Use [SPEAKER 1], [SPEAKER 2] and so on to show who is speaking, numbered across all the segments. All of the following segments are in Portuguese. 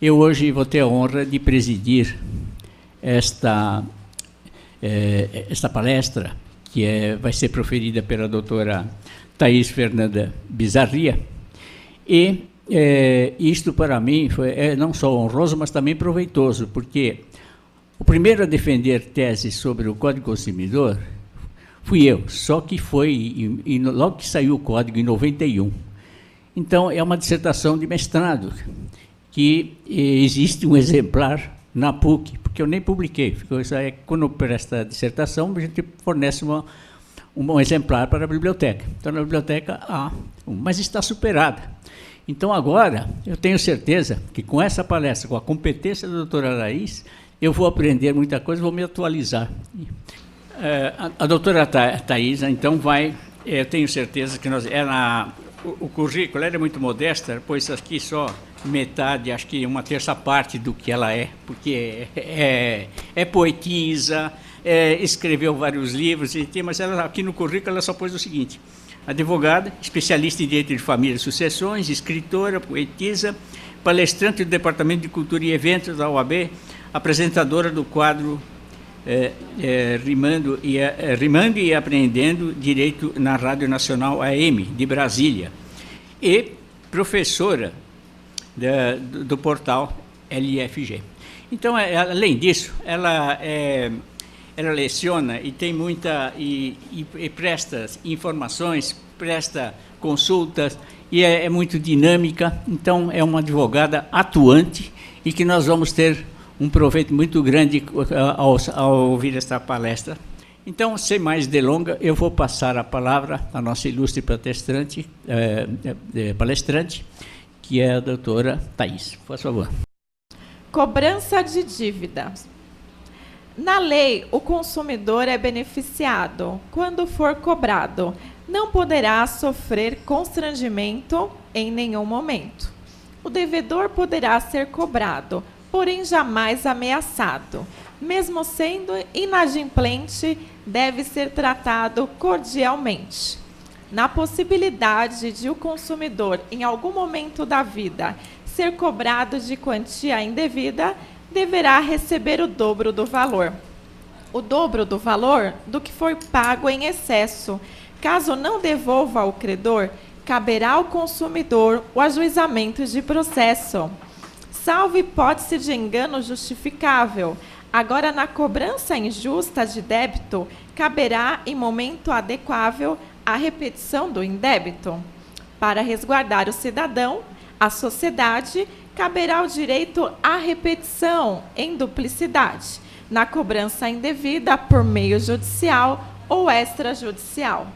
[SPEAKER 1] Eu hoje vou ter a honra de presidir esta palestra, que vai ser proferida pela doutora Thaís Fernanda Bizarria, e isto para mim foi não só honroso, mas também proveitoso, porque o primeiro a defender tese sobre o Código Consumidor fui eu, só que foi logo que saiu o Código, em 91. Então, é uma dissertação de mestrado, que existe um exemplar na PUC, porque eu nem publiquei. Quando presta a dissertação, a gente fornece um exemplar para a biblioteca. Então, na biblioteca há mas está superada. Então, agora, eu tenho certeza que com essa palestra, com a competência da doutora Thaís, eu vou aprender muita coisa, vou me atualizar. A doutora Thaís, então, eu tenho certeza que o currículo é muito modesto, pois aqui só metade, acho que uma terça parte do que ela é, porque é poetisa, escreveu vários livros, mas ela, aqui no currículo ela só pôs o seguinte: advogada, especialista em direito de família e sucessões, escritora, poetisa, palestrante do Departamento de Cultura e Eventos da UAB, apresentadora do quadro Rimando e Aprendendo Direito na Rádio Nacional AM de Brasília, e professora do portal LFG. Então, além disso, ela leciona e tem e presta informações, presta consultas, e é muito dinâmica. Então, é uma advogada atuante e que nós vamos ter um proveito muito grande ao ouvir esta palestra. Então, sem mais delongas, eu vou passar a palavra à nossa ilustre palestrante, que é a doutora Thaís. Por favor.
[SPEAKER 2] Cobrança de dívidas. Na lei, o consumidor é beneficiado quando for cobrado. Não poderá sofrer constrangimento em nenhum momento. O devedor poderá ser cobrado, porém jamais ameaçado. Mesmo sendo inadimplente, deve ser tratado cordialmente. Na possibilidade de o consumidor, em algum momento da vida, ser cobrado de quantia indevida, deverá receber o dobro do valor. O dobro do valor do que foi pago em excesso. Caso não devolva ao credor, caberá ao consumidor o ajuizamento de processo, salvo hipótese de engano justificável. Agora, na cobrança injusta de débito, caberá, em momento adequável, a repetição do indébito. Para resguardar o cidadão, a sociedade, caberá o direito à repetição em duplicidade, na cobrança indevida por meio judicial ou extrajudicial.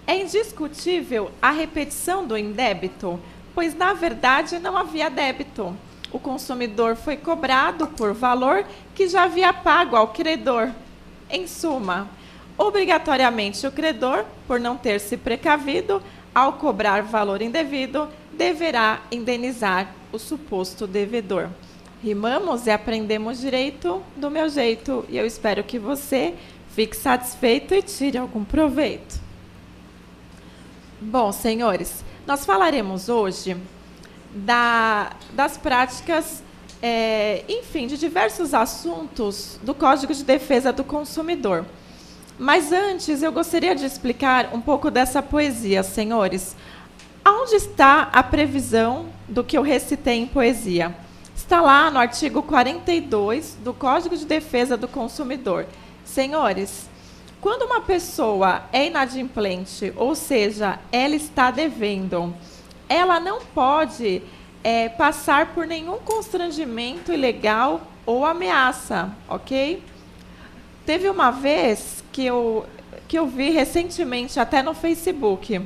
[SPEAKER 2] É indiscutível a repetição do indébito, pois, na verdade, não havia débito. O consumidor foi cobrado por valor que já havia pago ao credor. Em suma, obrigatoriamente o credor, por não ter se precavido, ao cobrar valor indevido, deverá indenizar o suposto devedor. Rimamos e aprendemos direito do meu jeito, e eu espero que você fique satisfeito e tire algum proveito. Bom, senhores, nós falaremos hoje das práticas, enfim, de diversos assuntos do Código de Defesa do Consumidor. Mas antes, eu gostaria de explicar um pouco dessa poesia, senhores. Aonde está a previsão do que eu recitei em poesia? Está lá no artigo 42 do Código de Defesa do Consumidor. Senhores, quando uma pessoa é inadimplente, ou seja, ela está devendo, ela não pode passar por nenhum constrangimento ilegal ou ameaça, ok? Teve uma vez que eu vi recentemente, até no Facebook,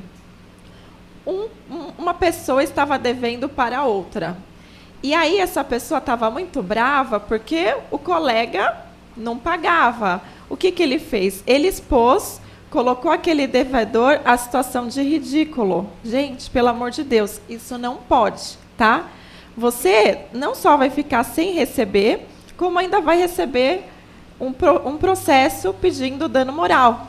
[SPEAKER 2] uma pessoa estava devendo para outra. E aí essa pessoa estava muito brava porque o colega não pagava. O que ele fez? Ele expôs, colocou aquele devedor à situação de ridículo. Gente, pelo amor de Deus, isso não pode, tá? Você não só vai ficar sem receber, como ainda vai receber um processo pedindo dano moral,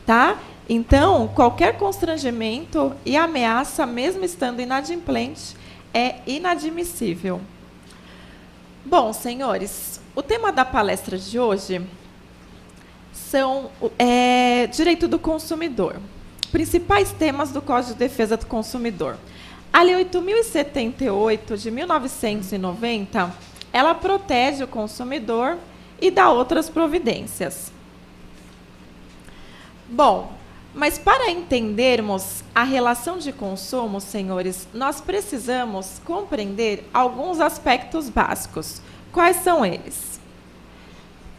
[SPEAKER 2] tá? Então, qualquer constrangimento e ameaça, mesmo estando inadimplente, é inadmissível. Bom, senhores, o tema da palestra de hoje são direito do consumidor. Principais temas do Código de Defesa do Consumidor. A Lei 8.078, de 1990, ela protege o consumidor e dá outras providências. Bom, mas para entendermos a relação de consumo, senhores, nós precisamos compreender alguns aspectos básicos. Quais são eles?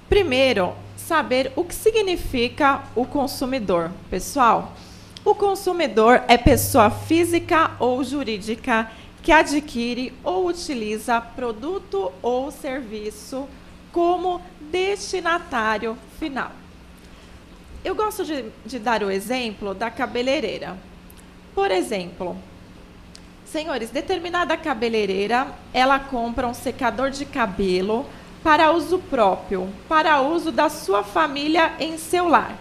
[SPEAKER 2] Primeiro, saber o que significa o consumidor. Pessoal, o consumidor é pessoa física ou jurídica que adquire ou utiliza produto ou serviço como destinatário final. Eu gosto de dar o exemplo da cabeleireira. Por exemplo, senhores, determinada cabeleireira, ela compra um secador de cabelo para uso próprio, para uso da sua família em seu lar,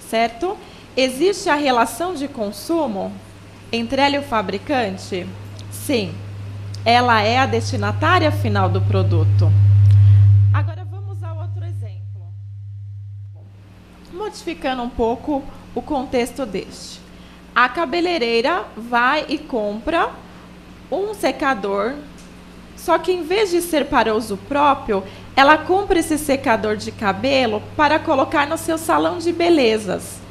[SPEAKER 2] certo? Existe a relação de consumo entre ela e o fabricante? Sim, ela é a destinatária final do produto. Agora vamos a outro exemplo. Modificando um pouco o contexto deste. A cabeleireira vai e compra um secador, só que em vez de ser para uso próprio, ela compra esse secador de cabelo para colocar no seu salão de belezas.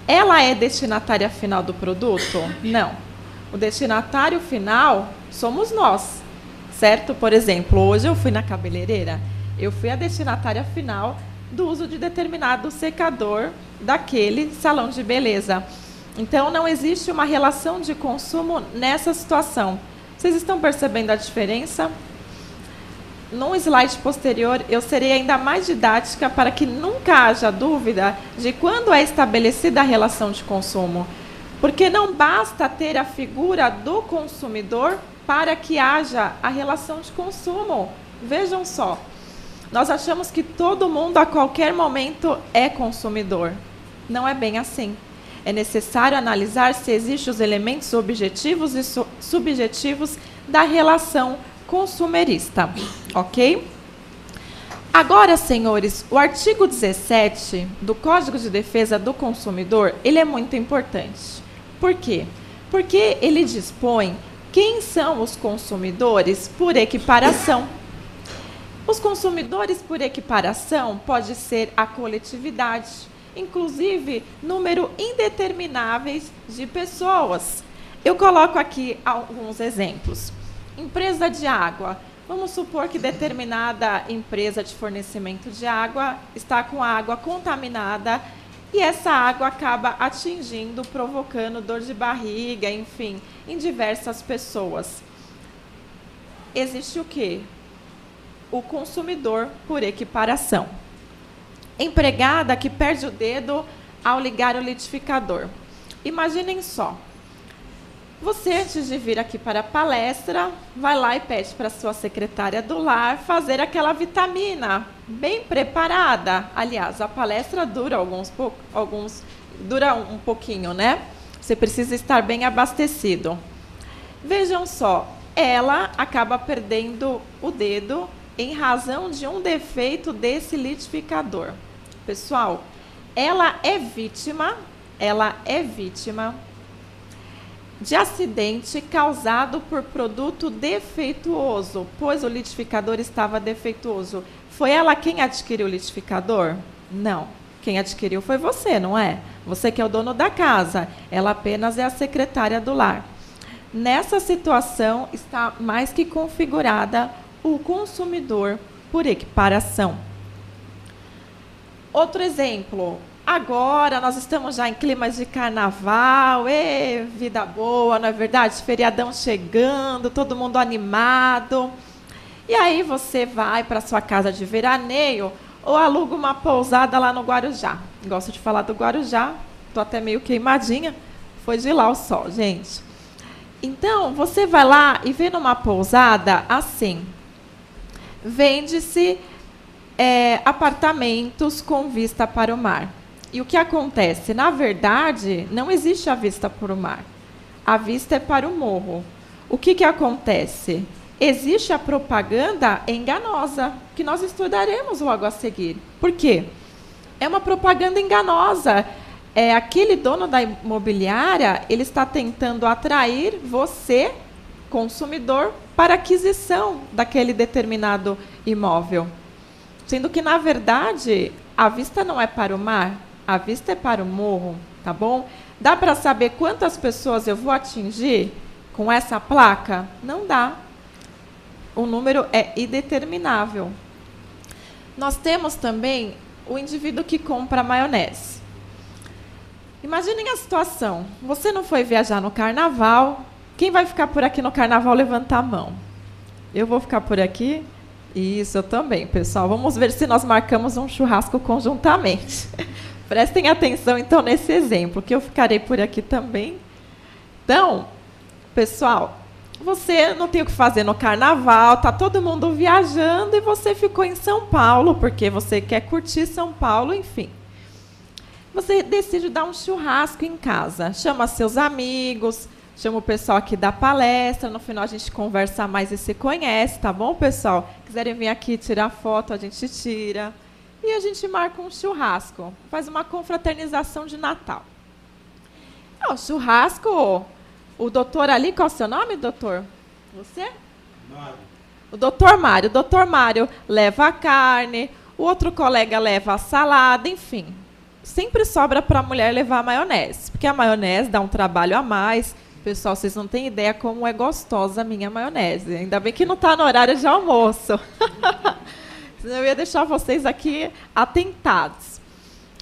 [SPEAKER 2] Ela é destinatária final do produto? Não. O destinatário final somos nós, certo? Por exemplo, hoje eu fui na cabeleireira, eu fui a destinatária final do uso de determinado secador daquele salão de beleza. Então, não existe uma relação de consumo nessa situação. Vocês estão percebendo a diferença? No slide posterior, eu serei ainda mais didática para que nunca haja dúvida de quando é estabelecida a relação de consumo. Porque não basta ter a figura do consumidor para que haja a relação de consumo. Vejam só, nós achamos que todo mundo a qualquer momento é consumidor. Não é bem assim. É necessário analisar se existem os elementos objetivos e subjetivos da relação consumerista, ok? Agora, senhores, o artigo 17 do Código de Defesa do Consumidor, ele é muito importante. Por quê? Porque ele dispõe quem são os consumidores por equiparação. Os consumidores por equiparação pode ser a coletividade, inclusive número indetermináveis de pessoas. Eu coloco aqui alguns exemplos. Empresa de água. Vamos supor que determinada empresa de fornecimento de água está com a água contaminada e essa água acaba atingindo, provocando dor de barriga, enfim, em diversas pessoas. Existe o quê? O consumidor por equiparação. Empregada que perde o dedo ao ligar o liquidificador. Imaginem só. Você, antes de vir aqui para a palestra, vai lá e pede para a sua secretária do lar fazer aquela vitamina bem preparada. Aliás, a palestra dura dura um pouquinho, né? Você precisa estar bem abastecido. Vejam só, ela acaba perdendo o dedo em razão de um defeito desse liquidificador. Pessoal, ela é vítima de acidente causado por produto defeituoso, pois o liquidificador estava defeituoso. Foi ela quem adquiriu o liquidificador? Não. Quem adquiriu foi você, não é? Você que é o dono da casa. Ela apenas é a secretária do lar. Nessa situação, está mais que configurada o consumidor por equiparação. Outro exemplo. Agora nós estamos já em clima de carnaval, vida boa, não é verdade? Feriadão chegando, todo mundo animado. E aí você vai para sua casa de veraneio ou aluga uma pousada lá no Guarujá. Gosto de falar do Guarujá, estou até meio queimadinha, foi de lá o sol, gente. Então, você vai lá e vê numa pousada assim, vende-se apartamentos com vista para o mar. E o que acontece? Na verdade, não existe a vista para o mar. A vista é para o morro. O que acontece? existe a propaganda enganosa, que nós estudaremos logo a seguir. Por quê? É uma propaganda enganosa. Aquele dono da imobiliária, ele está tentando atrair você, consumidor, para aquisição daquele determinado imóvel. Sendo que, na verdade, a vista não é para o mar, a vista é para o morro, tá bom? Dá para saber quantas pessoas eu vou atingir com essa placa? Não dá. O número é indeterminável. Nós temos também o indivíduo que compra maionese. Imaginem a situação. Você não foi viajar no carnaval. Quem vai ficar por aqui no carnaval, levanta a mão. Eu vou ficar por aqui? Isso, eu também, pessoal. Vamos ver se nós marcamos um churrasco conjuntamente. Prestem atenção, então, nesse exemplo, que eu ficarei por aqui também. Então, pessoal, você não tem o que fazer no carnaval, está todo mundo viajando e você ficou em São Paulo, porque você quer curtir São Paulo, enfim. Você decide dar um churrasco em casa, chama seus amigos, chama o pessoal aqui da palestra, no final a gente conversa mais e se conhece, tá bom, pessoal? Quiserem vir aqui tirar foto, a gente tira. E a gente marca um churrasco, faz uma confraternização de Natal. O churrasco... O doutor ali, qual é o seu nome, doutor? Você? Mário. O doutor Mário. O doutor Mário leva a carne, o outro colega leva a salada, enfim. Sempre sobra para a mulher levar a maionese, porque a maionese dá um trabalho a mais. Pessoal, vocês não têm ideia como é gostosa a minha maionese. Ainda bem que não está no horário de almoço. Senão eu ia deixar vocês aqui atentados.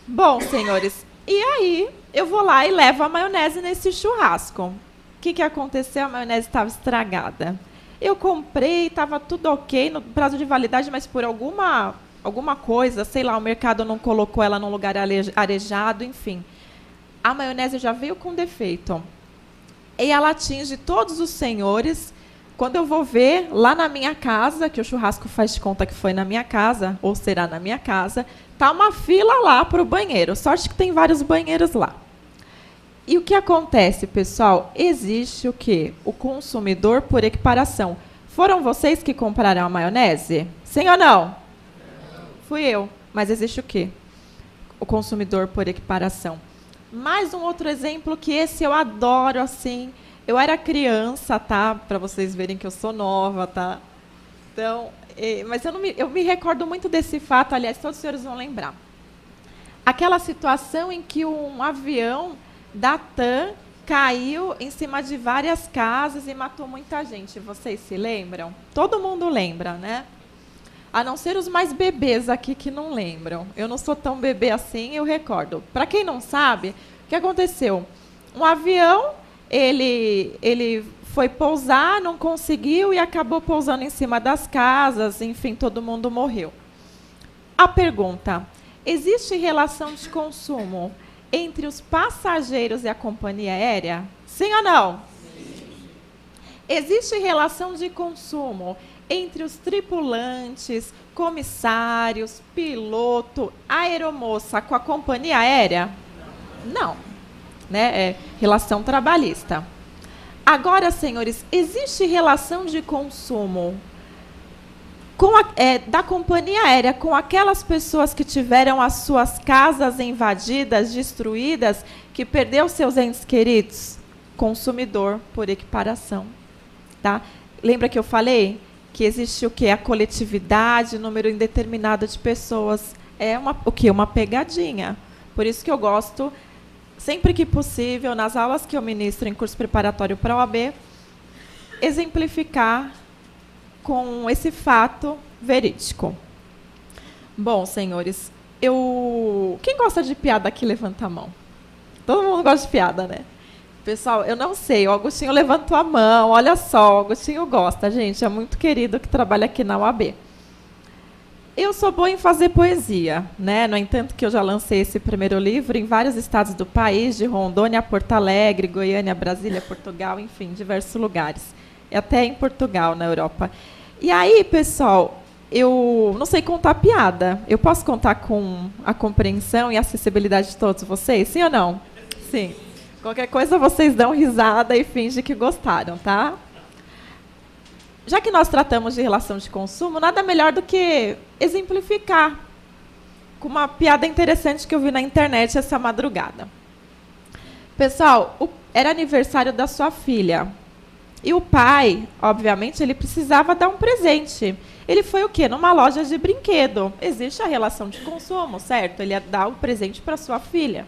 [SPEAKER 2] Bom, senhores, e aí eu vou lá e levo a maionese nesse churrasco. O que aconteceu? A maionese estava estragada. Eu comprei, estava tudo ok no prazo de validade, mas por alguma coisa, sei lá, o mercado não colocou ela num lugar arejado, enfim. A maionese já veio com defeito. E ela atinge todos os senhores. Quando eu vou ver lá na minha casa, que o churrasco faz de conta que foi na minha casa, ou será na minha casa, tá uma fila lá para o banheiro. Sorte que tem vários banheiros lá. E o que acontece, pessoal? Existe o quê? O consumidor por equiparação. Foram vocês que compraram a maionese? Sim ou não? Não. Fui eu. Mas existe o quê? O consumidor por equiparação. Mais um outro exemplo que esse eu adoro, assim. Eu era criança, tá? Para vocês verem que eu sou nova, tá? Então, mas eu me recordo muito desse fato, aliás, todos os senhores vão lembrar. Aquela situação em que um avião da TAM caiu em cima de várias casas e matou muita gente. Vocês se lembram? Todo mundo lembra, né? A não ser os mais bebês aqui que não lembram. Eu não sou tão bebê assim, eu recordo. Para quem não sabe, o que aconteceu? Um avião, ele foi pousar, não conseguiu e acabou pousando em cima das casas, enfim, todo mundo morreu. A pergunta: existe relação de consumo entre os passageiros e a companhia aérea? Sim ou não? Sim. Existe relação de consumo entre os tripulantes, comissários, piloto, aeromoça com a companhia aérea? Não. Né? É relação trabalhista. Agora, senhores, existe relação de consumo da companhia aérea com aquelas pessoas que tiveram as suas casas invadidas, destruídas, que perdeu seus entes queridos? Consumidor por equiparação. Tá? Lembra que eu falei que existe o quê? A coletividade, número indeterminado de pessoas. É o quê? Uma pegadinha. Por isso que eu gosto, sempre que possível, nas aulas que eu ministro em curso preparatório para a OAB, exemplificar com esse fato verídico. Bom, senhores, quem gosta de piada aqui, levanta a mão. Todo mundo gosta de piada, né? Pessoal, eu não sei, o Augustinho levantou a mão, olha só, o Augustinho gosta, gente, é muito querido que trabalha aqui na UAB. Eu sou boa em fazer poesia, né? No entanto, que eu já lancei esse primeiro livro em vários estados do país, de Rondônia a Porto Alegre, Goiânia, Brasília, Portugal, enfim, diversos lugares. E até em Portugal, na Europa. E aí, pessoal, eu não sei contar piada. Eu posso contar com a compreensão e acessibilidade de todos vocês? Sim ou não? Sim. Qualquer coisa, vocês dão risada e fingem que gostaram, tá? já que nós tratamos de relação de consumo, nada melhor do que exemplificar com uma piada interessante que eu vi na internet essa madrugada. Pessoal, era aniversário da sua filha. E o pai, obviamente, ele precisava dar um presente. Ele foi o quê? Numa loja de brinquedo. Existe a relação de consumo, certo? Ele ia dar um presente para sua filha.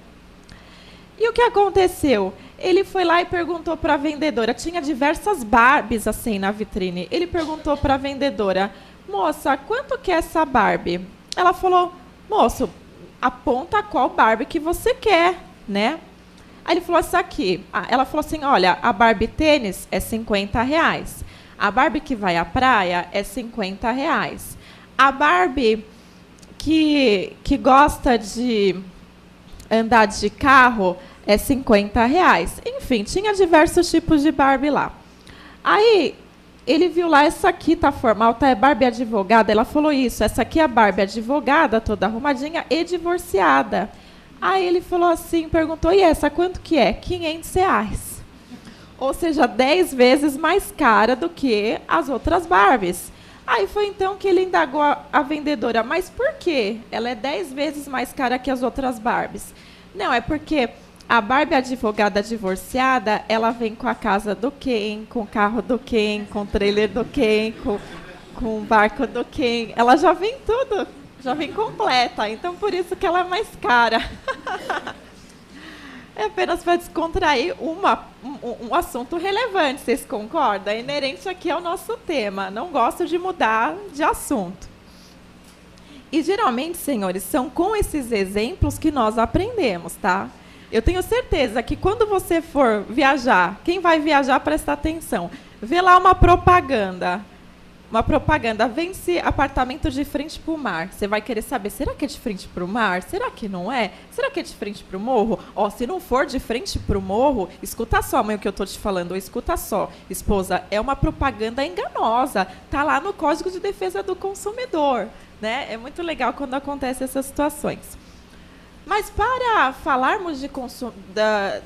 [SPEAKER 2] E o que aconteceu? Ele foi lá e perguntou para a vendedora. Tinha diversas Barbies assim na vitrine. Ele perguntou para a vendedora: moça, quanto que é essa Barbie? Ela falou: moço, aponta qual Barbie que você quer, né? Aí ele falou: essa aqui. Ela falou assim: olha, a Barbie tênis é R$50. A Barbie que vai à praia é R$50. A Barbie que gosta de andar de carro é R$50. Enfim, tinha diversos tipos de Barbie lá. Aí ele viu lá, essa aqui tá formal, tá, é Barbie advogada. Ela falou isso, essa aqui é a Barbie advogada, toda arrumadinha e divorciada. Aí ele falou assim, perguntou: e essa quanto que é? R$500. Ou seja, 10 vezes mais cara do que as outras Barbies. Aí foi então que ele indagou a vendedora: mas por quê? Ela é 10 vezes mais cara que as outras Barbies. Não, é porque a Barbie advogada divorciada, ela vem com a casa do Ken, com o carro do Ken, com o trailer do Ken, com o barco do Ken. Ela já vem tudo, já vem completa. Então, por isso que ela é mais cara. É apenas para descontrair um assunto relevante, vocês concordam? É inerente aqui ao nosso tema. Não gosto de mudar de assunto. E, geralmente, senhores, são com esses exemplos que nós aprendemos, tá? Eu tenho certeza que quando você for viajar, quem vai viajar, presta atenção. Vê lá uma propaganda. Uma propaganda, vende-se apartamento de frente para o mar. Você vai querer saber, será que é de frente para o mar? Será que não é? Será que é de frente para o morro? Ó, se não for de frente para o morro, escuta só, mãe, o que eu estou te falando. Ou escuta só, esposa, é uma propaganda enganosa. Está lá no Código de Defesa do Consumidor. Né? É muito legal quando acontecem essas situações. Mas para falarmos de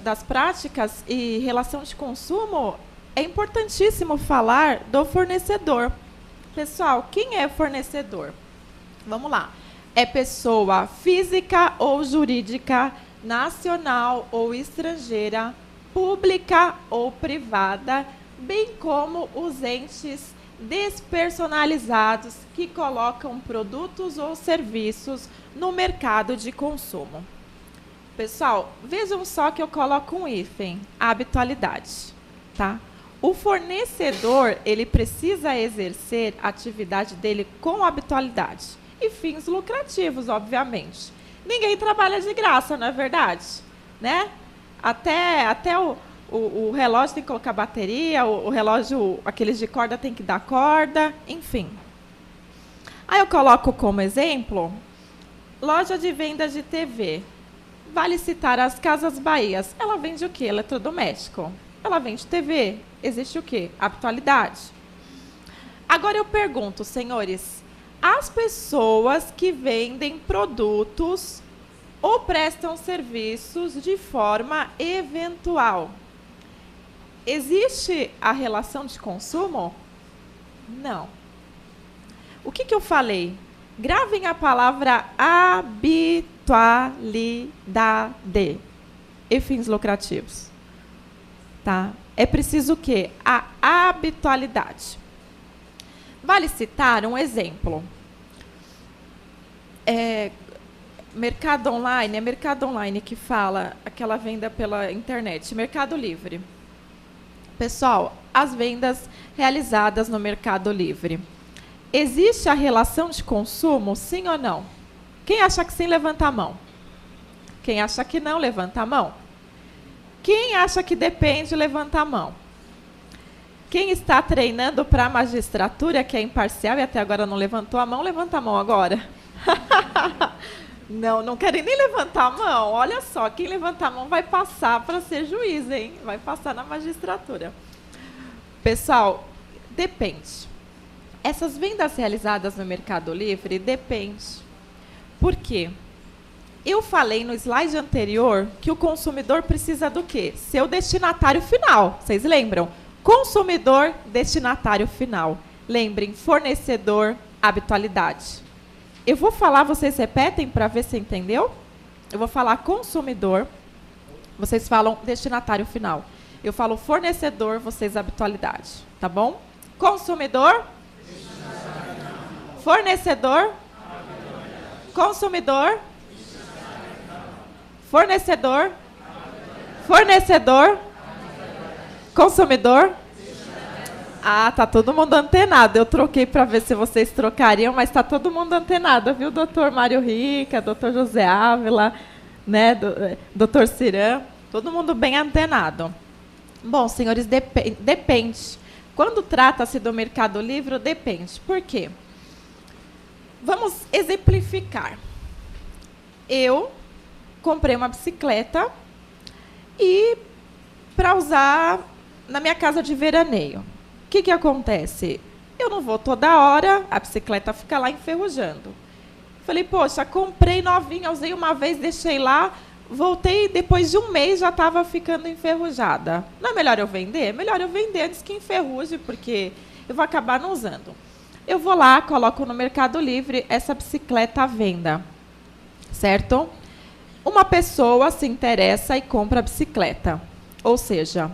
[SPEAKER 2] das práticas e relação de consumo, é importantíssimo falar do fornecedor. Pessoal, quem é fornecedor? Vamos lá. É pessoa física ou jurídica, nacional ou estrangeira, pública ou privada, bem como os entes despersonalizados que colocam produtos ou serviços no mercado de consumo. Pessoal, vejam só que eu coloco um hífen, a habitualidade, tá? O fornecedor, ele precisa exercer a atividade dele com habitualidade e fins lucrativos, obviamente. Ninguém trabalha de graça, não é verdade? Né? Até o relógio tem que colocar bateria, o relógio, aqueles de corda, tem que dar corda, enfim. Aí eu coloco como exemplo, loja de venda de TV. Vale citar as Casas Bahias. Ela vende o quê? Eletrodoméstico. Ela vende TV. Existe o quê? Habitualidade. Agora eu pergunto, senhores, as pessoas que vendem produtos ou prestam serviços de forma eventual, existe a relação de consumo? Não. O que eu falei? Gravem a palavra habitualidade e fins lucrativos. Tá? É preciso o quê? A habitualidade. Vale citar um exemplo. Mercado Online, é Mercado Online que fala aquela venda pela internet, Mercado Livre. Pessoal, as vendas realizadas no Mercado Livre. Existe a relação de consumo, sim ou não? Quem acha que sim, levanta a mão. Quem acha que não, levanta a mão. Quem acha que depende, levanta a mão. Quem está treinando para a magistratura, que é imparcial e até agora não levantou a mão, levanta a mão agora. Não querem nem levantar a mão. Olha só, quem levantar a mão vai passar para ser juiz, hein? Vai passar na magistratura. Pessoal, depende. Essas vendas realizadas no Mercado Livre, depende. Por quê? Eu falei no slide anterior que o consumidor precisa do quê? Ser o destinatário final. Vocês lembram? Consumidor, destinatário final. Lembrem, fornecedor, habitualidade. Eu vou falar, vocês repetem para ver se entendeu? Eu vou falar consumidor, vocês falam destinatário final. Eu falo fornecedor, vocês habitualidade. Tá bom? Consumidor. Fornecedor. Consumidor. Fornecedor. Fornecedor. Consumidor. Ah, tá todo mundo antenado. Eu troquei para ver se vocês trocariam, mas tá todo mundo antenado, viu? Doutor Mário Rica, doutor José Ávila, né? Doutor Ciran, todo mundo bem antenado. Bom, senhores, depende. Quando trata-se do Mercado Livre, depende. Por quê? Vamos exemplificar. Eu comprei uma bicicleta e para usar na minha casa de veraneio. O que acontece? Eu não vou toda hora, a bicicleta fica lá enferrujando. Falei, poxa, comprei novinha, usei uma vez, deixei lá, voltei depois de um mês já estava ficando enferrujada. Não é melhor eu vender? É melhor eu vender antes que enferruje, porque eu vou acabar não usando. Eu vou lá, coloco no Mercado Livre essa bicicleta à venda, certo? Uma pessoa se interessa e compra a bicicleta. Ou seja,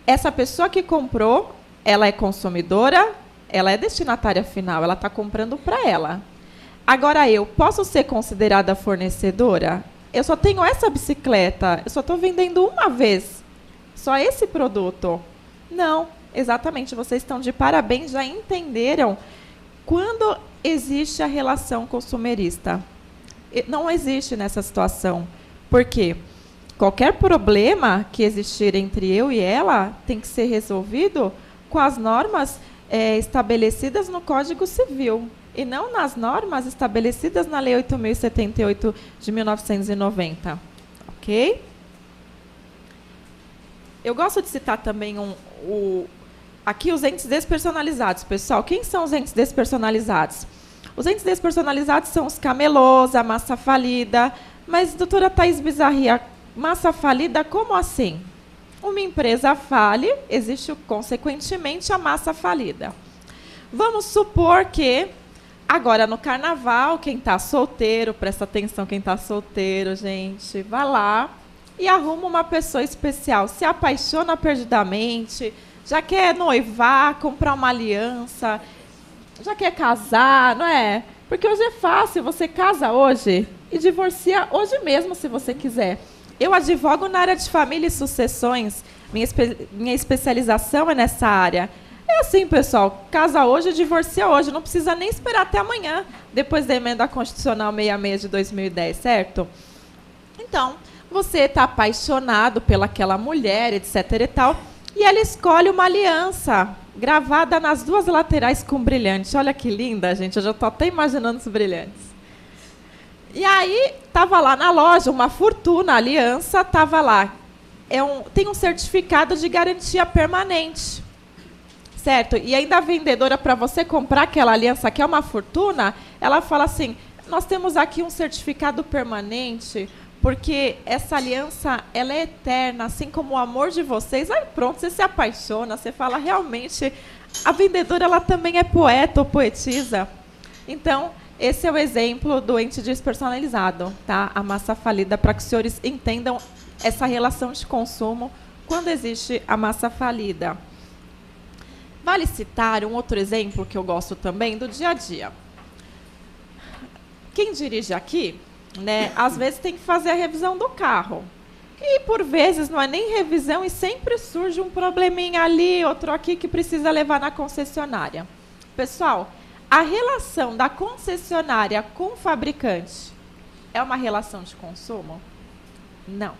[SPEAKER 2] essa pessoa que comprou, ela é consumidora, ela é destinatária final, ela está comprando para ela. Agora, eu posso ser considerada fornecedora? Eu só tenho essa bicicleta, eu só estou vendendo uma vez, só esse produto. Não, exatamente, vocês estão de parabéns, já entenderam quando existe a relação consumerista. Não existe nessa situação. Por quê? Qualquer problema que existir entre eu e ela tem que ser resolvido com as normas estabelecidas no Código Civil e não nas normas estabelecidas na Lei 8.078 de 1990. Ok? Eu gosto de citar também aqui os entes despersonalizados, pessoal. Quem são os entes despersonalizados? Os entes despersonalizados são os camelôs, a massa falida. Mas, doutora Thaís Bizarria, massa falida, como assim? Uma empresa fale, existe, consequentemente, a massa falida. Vamos supor que, agora no carnaval, quem está solteiro, presta atenção quem está solteiro, gente, vai lá e arruma uma pessoa especial, se apaixona perdidamente, já quer noivar, comprar uma aliança, já quer casar, não é? Porque hoje é fácil, você casa hoje e divorcia hoje mesmo, se você quiser. Eu advogo na área de família e sucessões, minha especialização é nessa área. É assim, pessoal, casa hoje, divorcia hoje, não precisa nem esperar até amanhã, depois da emenda constitucional 66 de 2010, certo? Então, você está apaixonado pelaquela mulher, etc. e tal, e ela escolhe uma aliança gravada nas duas laterais com brilhante. Olha que linda, gente, eu já estou até imaginando os brilhantes. E aí, estava lá na loja, uma fortuna, a aliança, estava lá. Tem um certificado de garantia permanente, certo? E ainda a vendedora, para você comprar aquela aliança, que é uma fortuna, ela fala assim, nós temos aqui um certificado permanente, porque essa aliança ela é eterna, assim como o amor de vocês. Aí pronto, você se apaixona, você fala, realmente, a vendedora ela também é poeta ou poetisa. Então, esse é o exemplo do ente despersonalizado, tá? A massa falida, para que os senhores entendam essa relação de consumo quando existe a massa falida. Vale citar um outro exemplo que eu gosto também do dia a dia. Quem dirige aqui, né, às vezes tem que fazer a revisão do carro. E, por vezes, não é nem revisão e sempre surge um probleminha ali, outro aqui que precisa levar na concessionária. Pessoal, a relação da concessionária com o fabricante é uma relação de consumo? Não.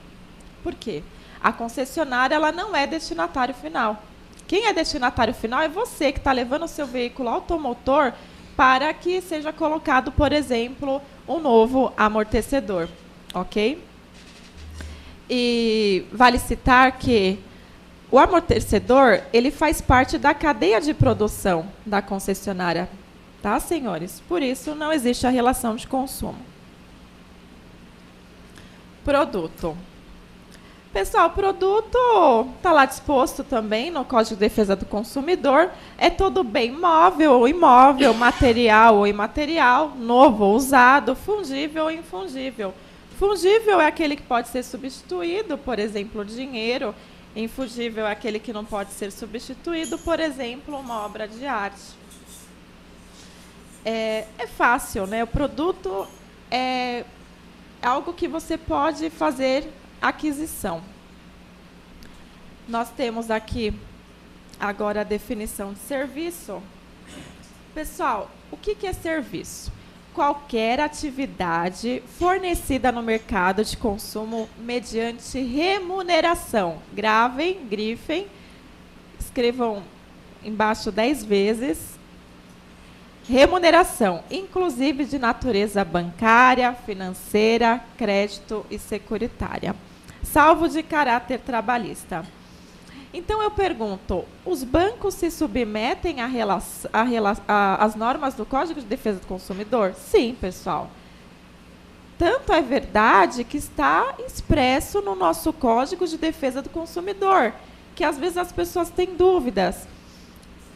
[SPEAKER 2] Por quê? A concessionária ela não é destinatário final. Quem é destinatário final é você que está levando o seu veículo automotor para que seja colocado, por exemplo, um novo amortecedor. Ok? E vale citar que o amortecedor ele faz parte da cadeia de produção da concessionária. Tá, senhores? Por isso, não existe a relação de consumo. Produto. Pessoal, o produto está lá disposto também no Código de Defesa do Consumidor. É todo bem móvel ou imóvel, material ou imaterial, novo ou usado, fungível ou infungível. Fungível é aquele que pode ser substituído, por exemplo, o dinheiro. Infungível é aquele que não pode ser substituído, por exemplo, uma obra de arte. É fácil, né? O produto é algo que você pode fazer aquisição. Nós temos aqui agora a definição de serviço. Pessoal, o que é serviço? Qualquer atividade fornecida no mercado de consumo mediante remuneração. Gravem, grifem, escrevam embaixo 10 vezes. Remuneração, inclusive de natureza bancária, financeira, crédito e securitária, salvo de caráter trabalhista. Então, eu pergunto, os bancos se submetem às normas do Código de Defesa do Consumidor? Sim, pessoal. Tanto é verdade que está expresso no nosso Código de Defesa do Consumidor, que às vezes as pessoas têm dúvidas.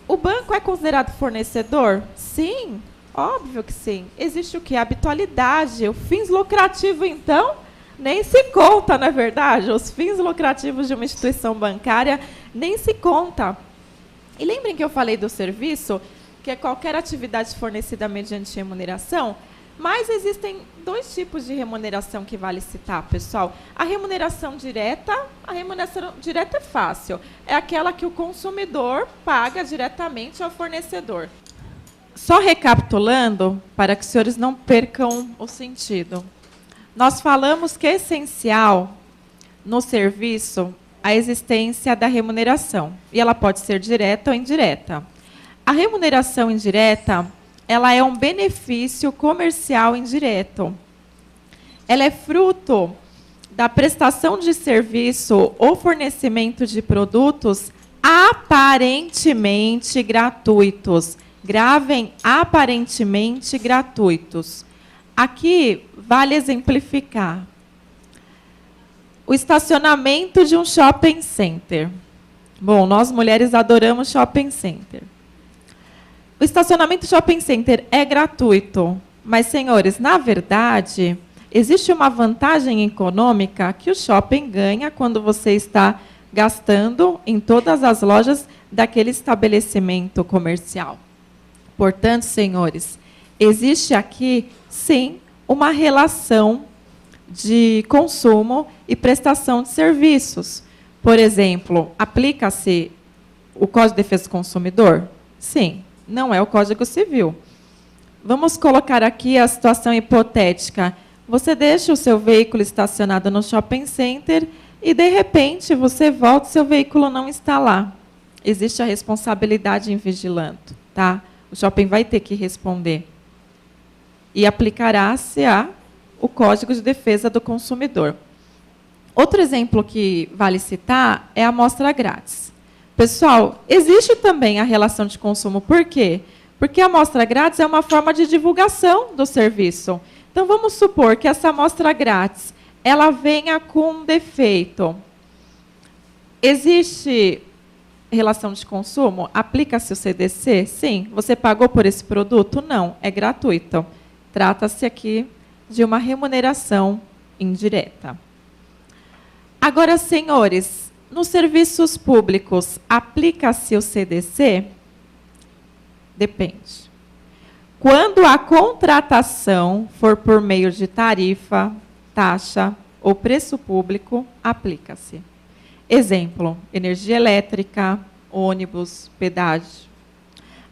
[SPEAKER 2] O banco é considerado fornecedor? Sim, óbvio que sim. Existe o quê? A habitualidade. O fins lucrativo, então, nem se conta, não é verdade? Os fins lucrativos de uma instituição bancária nem se conta. E lembrem que eu falei do serviço, que é qualquer atividade fornecida mediante remuneração, mas existem dois tipos de remuneração que vale citar, pessoal. A remuneração direta é fácil. É aquela que o consumidor paga diretamente ao fornecedor. Só recapitulando, para que os senhores não percam o sentido. Nós falamos que é essencial no serviço a existência da remuneração. E ela pode ser direta ou indireta. A remuneração indireta, ela é um benefício comercial indireto. Ela é fruto da prestação de serviço ou fornecimento de produtos aparentemente gratuitos. Gravem, aparentemente gratuitos. Aqui vale exemplificar. O estacionamento de um shopping center. Bom, nós mulheres adoramos shopping center. O estacionamento do shopping center é gratuito, mas, senhores, na verdade, existe uma vantagem econômica que o shopping ganha quando você está gastando em todas as lojas daquele estabelecimento comercial. Portanto, senhores, existe aqui, sim, uma relação de consumo e prestação de serviços. Por exemplo, aplica-se o Código de Defesa do Consumidor? Sim. Não é o Código Civil. Vamos colocar aqui a situação hipotética. Você deixa o seu veículo estacionado no shopping center e, de repente, você volta e seu veículo não está lá. Existe a responsabilidade em vigilante, tá? O shopping vai ter que responder. E aplicará-se o Código de Defesa do Consumidor. Outro exemplo que vale citar é a amostra grátis. Pessoal, existe também a relação de consumo. Por quê? Porque a amostra grátis é uma forma de divulgação do serviço. Então, vamos supor que essa amostra grátis ela venha com um defeito. Existe relação de consumo? Aplica-se o CDC? Sim. Você pagou por esse produto? Não, é gratuito. Trata-se aqui de uma remuneração indireta. Agora, senhores, nos serviços públicos, aplica-se o CDC? Depende. Quando a contratação for por meio de tarifa, taxa ou preço público, aplica-se. Exemplo, energia elétrica, ônibus, pedágio.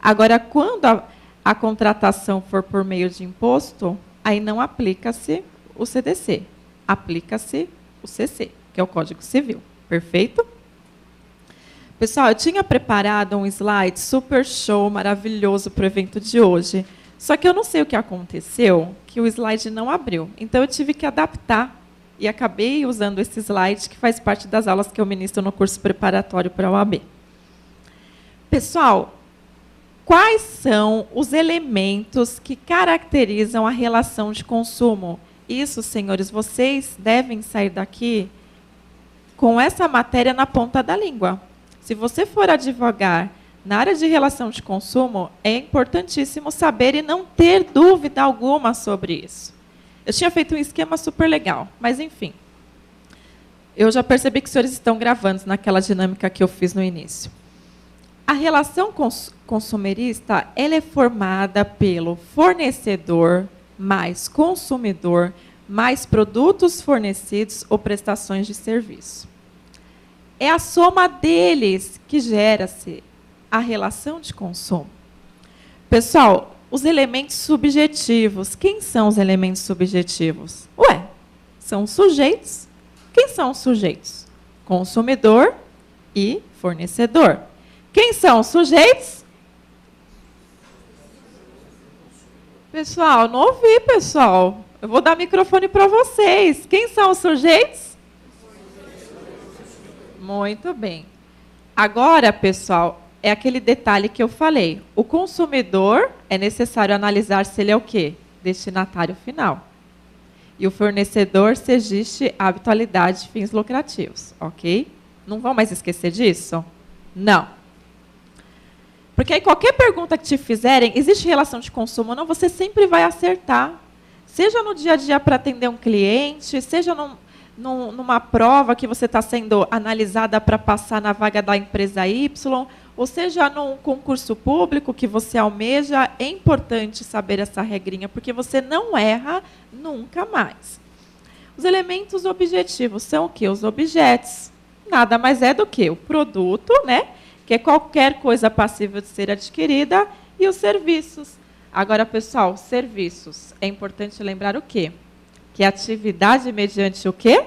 [SPEAKER 2] Agora, quando a contratação for por meio de imposto, aí não aplica-se o CDC, aplica-se o CC, que é o Código Civil. Perfeito? Pessoal, eu tinha preparado um slide super show, maravilhoso para o evento de hoje. Só que eu não sei o que aconteceu, que o slide não abriu. Então, eu tive que adaptar e acabei usando esse slide, que faz parte das aulas que eu ministro no curso preparatório para a OAB. Pessoal, quais são os elementos que caracterizam a relação de consumo? Isso, senhores, vocês devem sair daqui com essa matéria na ponta da língua. Se você for advogar na área de relação de consumo, é importantíssimo saber e não ter dúvida alguma sobre isso. Eu tinha feito um esquema super legal, mas enfim. Eu já percebi que os senhores estão gravando naquela dinâmica que eu fiz no início. A relação consumerista ela é formada pelo fornecedor mais consumidor mais produtos fornecidos ou prestações de serviço. É a soma deles que gera-se a relação de consumo. Pessoal, os elementos subjetivos. Quem são os elementos subjetivos? Ué, são os sujeitos. Quem são os sujeitos? Consumidor e fornecedor. Quem são os sujeitos? Pessoal, não ouvi, pessoal. Eu vou dar microfone para vocês. Quem são os sujeitos? Muito bem. Agora, pessoal, é aquele detalhe que eu falei. O consumidor é necessário analisar se ele é o quê? Destinatário final. E o fornecedor se existe a habitualidade de fins lucrativos, ok? Não vão mais esquecer disso? Não. Porque aí qualquer pergunta que te fizerem, existe relação de consumo ou não, você sempre vai acertar. Seja no dia a dia para atender um cliente, seja numa prova que você está sendo analisada para passar na vaga da empresa Y, ou seja num concurso público que você almeja, é importante saber essa regrinha, porque você não erra nunca mais. Os elementos objetivos são o quê? Os objetos. Nada mais é do que o produto, né? Que é qualquer coisa passível de ser adquirida, e os serviços. Agora, pessoal, serviços. É importante lembrar o quê? Que atividade mediante o quê?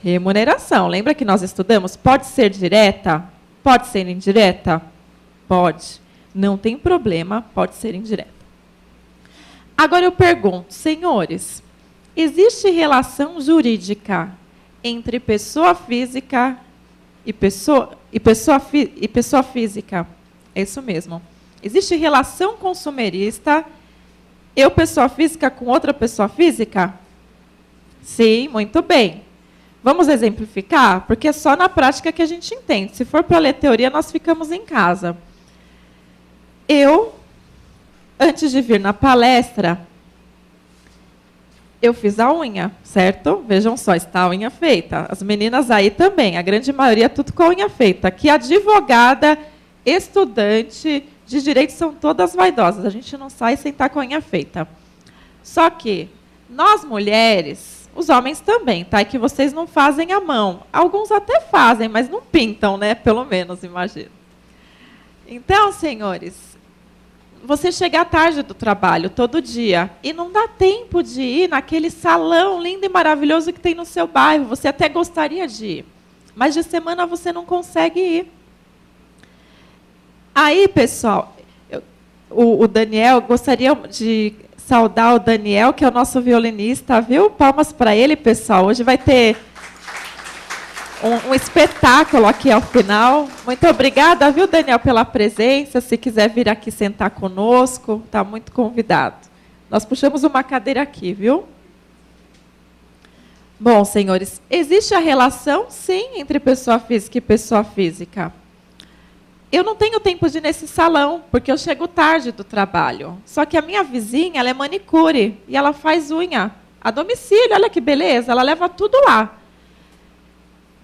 [SPEAKER 2] Remuneração. Lembra que nós estudamos? Pode ser direta? Pode ser indireta? Pode. Não tem problema, pode ser indireta. Agora eu pergunto, senhores, existe relação jurídica entre pessoa física e pessoa física? É isso mesmo. Existe relação consumerista, eu, pessoa física, com outra pessoa física? Sim, muito bem. Vamos exemplificar? Porque é só na prática que a gente entende. Se for para ler teoria, nós ficamos em casa. Eu, antes de vir na palestra, eu fiz a unha, certo? Vejam só, está a unha feita. As meninas aí também, a grande maioria, tudo com a unha feita. Aqui, advogada, estudante de direito são todas vaidosas. A gente não sai sem estar com a unha feita. Só que nós, mulheres, os homens também, tá? É que vocês não fazem à mão. Alguns até fazem, mas não pintam, né? Pelo menos, imagino. Então, senhores, você chega à tarde do trabalho, todo dia, e não dá tempo de ir naquele salão lindo e maravilhoso que tem no seu bairro. Você até gostaria de ir, mas de semana você não consegue ir. Aí, pessoal, o Daniel, gostaria de saudar o Daniel, que é o nosso violinista, viu? Palmas para ele, pessoal. Hoje vai ter um espetáculo aqui ao final. Muito obrigada, viu, Daniel, pela presença. Se quiser vir aqui sentar conosco, está muito convidado. Nós puxamos uma cadeira aqui, viu? Bom, senhores, existe a relação, sim, entre pessoa física e pessoa física. Eu não tenho tempo de ir nesse salão, porque eu chego tarde do trabalho. Só que a minha vizinha, ela é manicure, e ela faz unha a domicílio. Olha que beleza, ela leva tudo lá.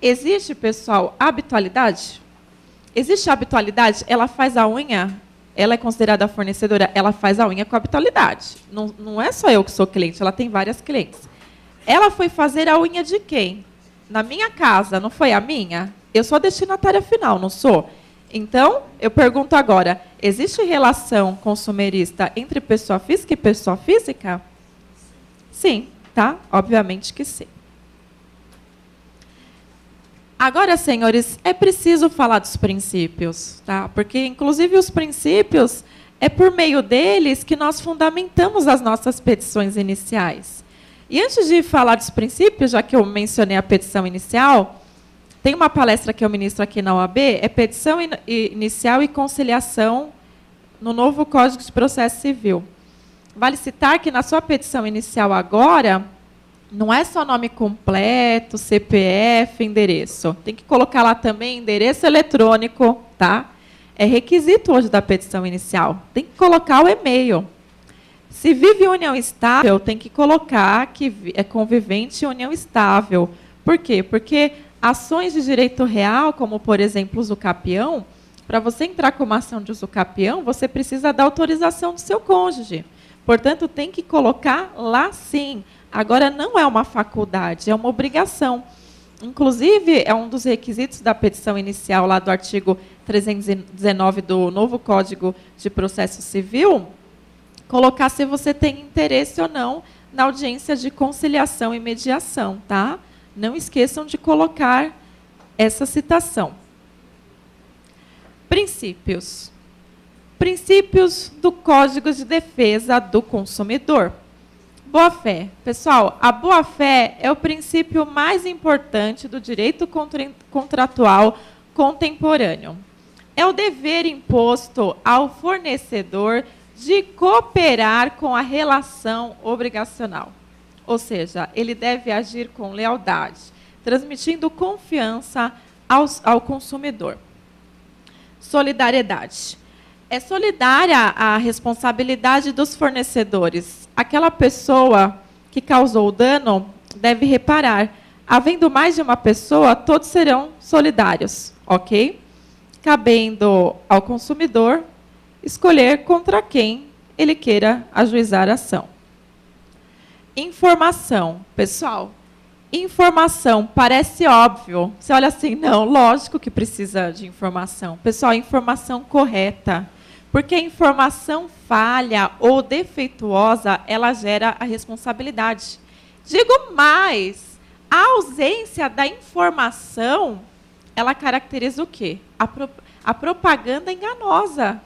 [SPEAKER 2] Existe, pessoal, habitualidade? Existe a habitualidade? Ela faz a unha, ela é considerada fornecedora, ela faz a unha com habitualidade. Não é só eu que sou cliente, ela tem várias clientes. Ela foi fazer a unha de quem? Na minha casa, não foi a minha? Eu sou a destinatária final, não sou? Então, eu pergunto agora, existe relação consumerista entre pessoa física e pessoa física? Sim, tá? Obviamente que sim. Agora, senhores, é preciso falar dos princípios, tá? Porque, inclusive, os princípios, é por meio deles que nós fundamentamos as nossas petições iniciais. E antes de falar dos princípios, já que eu mencionei a petição inicial, tem uma palestra que eu ministro aqui na UAB, é petição inicial e conciliação no novo Código de Processo Civil. Vale citar que na sua petição inicial agora, Não é só nome completo, CPF, endereço. Tem que colocar lá também endereço eletrônico, tá? É requisito hoje da petição inicial. Tem que colocar o e-mail. Se vive em união estável, tem que colocar que é convivente em união estável. Por quê? Porque ações de direito real, como, por exemplo, usucapião, para você entrar com uma ação de usucapião, você precisa da autorização do seu cônjuge. Portanto, tem que colocar lá sim. Agora, não é uma faculdade, é uma obrigação. Inclusive, é um dos requisitos da petição inicial, lá do artigo 319 do novo Código de Processo Civil, colocar se você tem interesse ou não na audiência de conciliação e mediação, tá? Não esqueçam de colocar essa citação. Princípios. Princípios do Código de Defesa do Consumidor. Boa-fé. Pessoal, a boa-fé é o princípio mais importante do direito contratual contemporâneo. É o dever imposto ao fornecedor de cooperar com a relação obrigacional. Ou seja, ele deve agir com lealdade, transmitindo confiança ao consumidor. Solidariedade. É solidária a responsabilidade dos fornecedores. Aquela pessoa que causou o dano deve reparar. Havendo mais de uma pessoa, todos serão solidários, ok? Cabendo ao consumidor escolher contra quem ele queira ajuizar a ação. Informação. Pessoal, informação parece óbvio. Você olha assim, não, lógico que precisa de informação. Pessoal, informação correta. Porque a informação falha ou defeituosa, ela gera a responsabilidade. Digo mais, a ausência da informação, ela caracteriza o quê? A propaganda enganosa.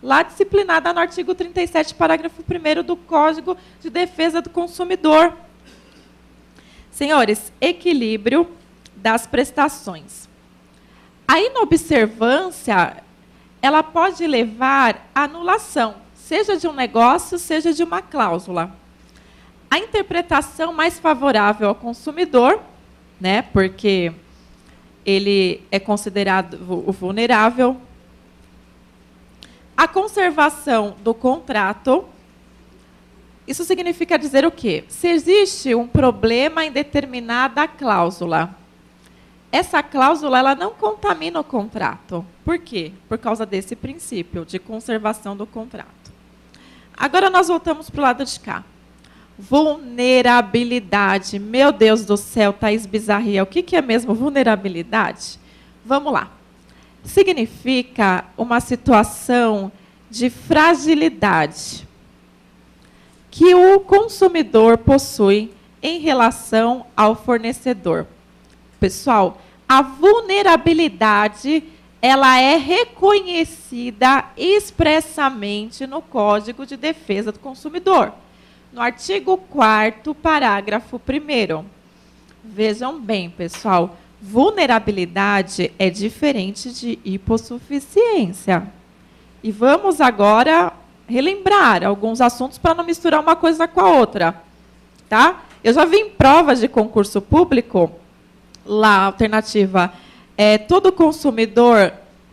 [SPEAKER 2] Lá disciplinada no artigo 37, parágrafo 1º do Código de Defesa do Consumidor. Senhores, equilíbrio das prestações. A inobservância, ela pode levar à anulação, seja de um negócio, seja de uma cláusula. A interpretação mais favorável ao consumidor, né, porque ele é considerado o vulnerável. A conservação do contrato. Isso significa dizer o quê? Se existe um problema em determinada cláusula, essa cláusula ela não contamina o contrato. Por quê? Por causa desse princípio de conservação do contrato. Agora nós voltamos para o lado de cá. Vulnerabilidade. Meu Deus do céu, Thaís Bizarria, o que é mesmo vulnerabilidade? Vamos lá. Significa uma situação de fragilidade que o consumidor possui em relação ao fornecedor. Pessoal, a vulnerabilidade ela é reconhecida expressamente no Código de Defesa do Consumidor, no artigo 4º, parágrafo 1º. Vejam bem, pessoal, vulnerabilidade é diferente de hipossuficiência. E vamos agora relembrar alguns assuntos para não misturar uma coisa com a outra. Tá? Eu já vi em provas de concurso público, lá a alternativa todo consumidor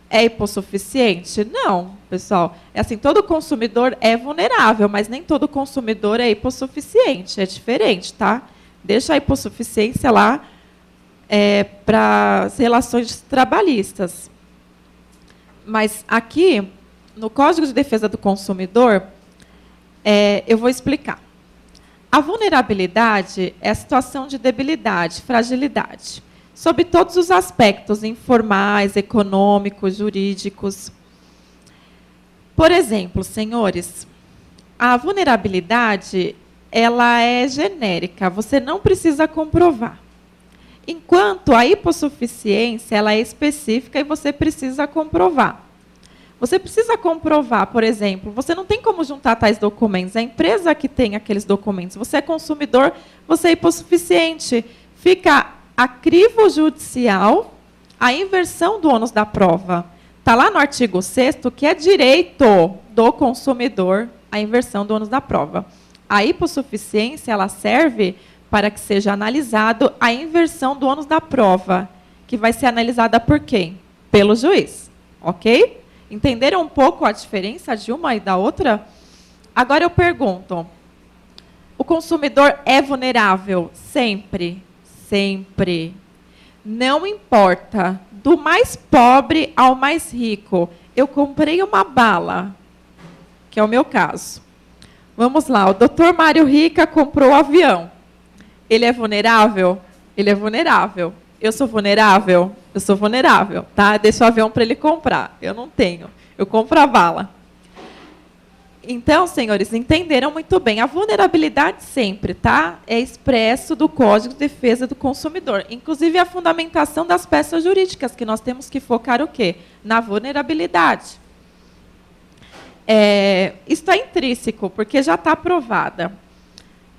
[SPEAKER 2] é hipossuficiente? Não, pessoal. É assim, todo consumidor é vulnerável, mas nem todo consumidor é hipossuficiente. É diferente, tá? Deixa a hipossuficiência lá para as relações trabalhistas. Mas aqui, no Código de Defesa do Consumidor, eu vou explicar. A vulnerabilidade é a situação de debilidade, fragilidade, sob todos os aspectos informais, econômicos, jurídicos. Por exemplo, senhores, a vulnerabilidade ela é genérica, você não precisa comprovar. Enquanto a hipossuficiência ela é específica e você precisa comprovar. Você precisa comprovar, por exemplo, você não tem como juntar tais documentos, é a empresa que tem aqueles documentos. Você é consumidor, você é hipossuficiente. Fica a crivo judicial a inversão do ônus da prova. Está lá no artigo 6º que é direito do consumidor a inversão do ônus da prova. A hipossuficiência ela serve para que seja analisado a inversão do ônus da prova, que vai ser analisada por quem? Pelo juiz, ok? Entenderam um pouco a diferença de uma e da outra? Agora eu pergunto, o consumidor é vulnerável? Sempre, sempre. Não importa, do mais pobre ao mais rico. Eu comprei uma bala, que é o meu caso. Vamos lá, o doutor Mário Rica comprou um avião. Ele é vulnerável? Ele é vulnerável. Eu sou vulnerável? Eu sou vulnerável, tá? Deixa o avião para ele comprar. Eu não tenho. Eu compro a bala. Então, senhores, entenderam muito bem. A vulnerabilidade sempre, tá? É expresso do Código de Defesa do Consumidor. Inclusive, a fundamentação das peças jurídicas, que nós temos que focar o quê? Na vulnerabilidade. Isso é intrínseco, porque já está aprovada.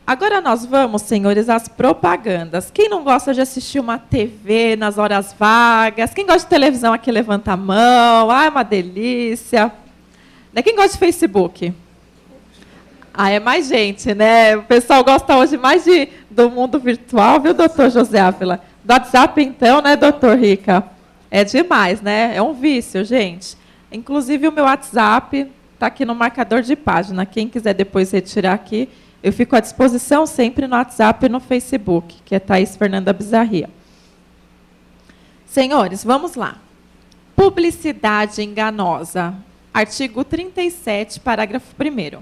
[SPEAKER 2] Agora nós vamos, senhores, às propagandas. Quem não gosta de assistir uma TV nas horas vagas? Quem gosta de televisão aqui, levanta a mão. Ah, é uma delícia. Quem gosta de Facebook? Ah, é mais gente, né? O pessoal gosta hoje mais do mundo virtual, viu, doutor José Ávila? Do WhatsApp, então, né, doutor Rica? É demais, né? É um vício, gente. Inclusive, o meu WhatsApp está aqui no marcador de página. Quem quiser depois retirar aqui, eu fico à disposição sempre no WhatsApp e no Facebook, que é Thaís Fernanda Bizarria. Senhores, vamos lá. Publicidade enganosa. Artigo 37, parágrafo 1º.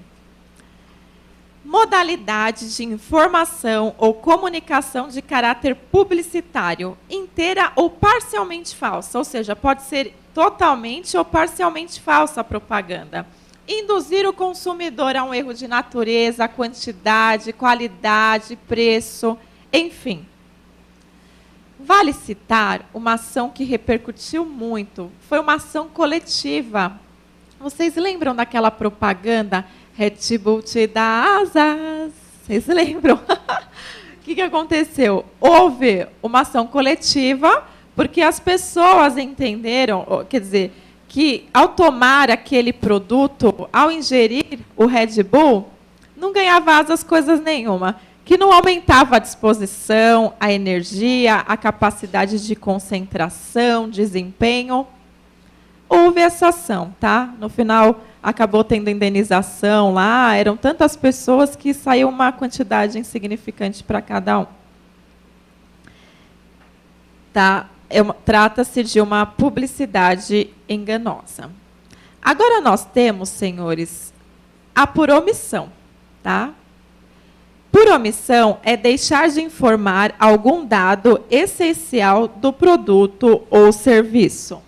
[SPEAKER 2] Modalidade de informação ou comunicação de caráter publicitário, inteira ou parcialmente falsa, ou seja, pode ser totalmente ou parcialmente falsa a propaganda. Induzir o consumidor a um erro de natureza, quantidade, qualidade, preço, enfim. Vale citar uma ação que repercutiu muito. Foi uma ação coletiva. Vocês lembram daquela propaganda Red Bull te dá asas? Vocês lembram? O que aconteceu? Houve uma ação coletiva porque as pessoas entenderam, quer dizer, que ao tomar aquele produto, ao ingerir o Red Bull, não ganhava asas coisas nenhuma, que não aumentava a disposição, a energia, a capacidade de concentração, desempenho. Houve essa ação, tá? No final, acabou tendo indenização lá, eram tantas pessoas que saiu uma quantidade insignificante para cada um. Tá? Trata-se de uma publicidade enganosa. Agora nós temos, senhores, a por omissão, tá? Por omissão é deixar de informar algum dado essencial do produto ou serviço.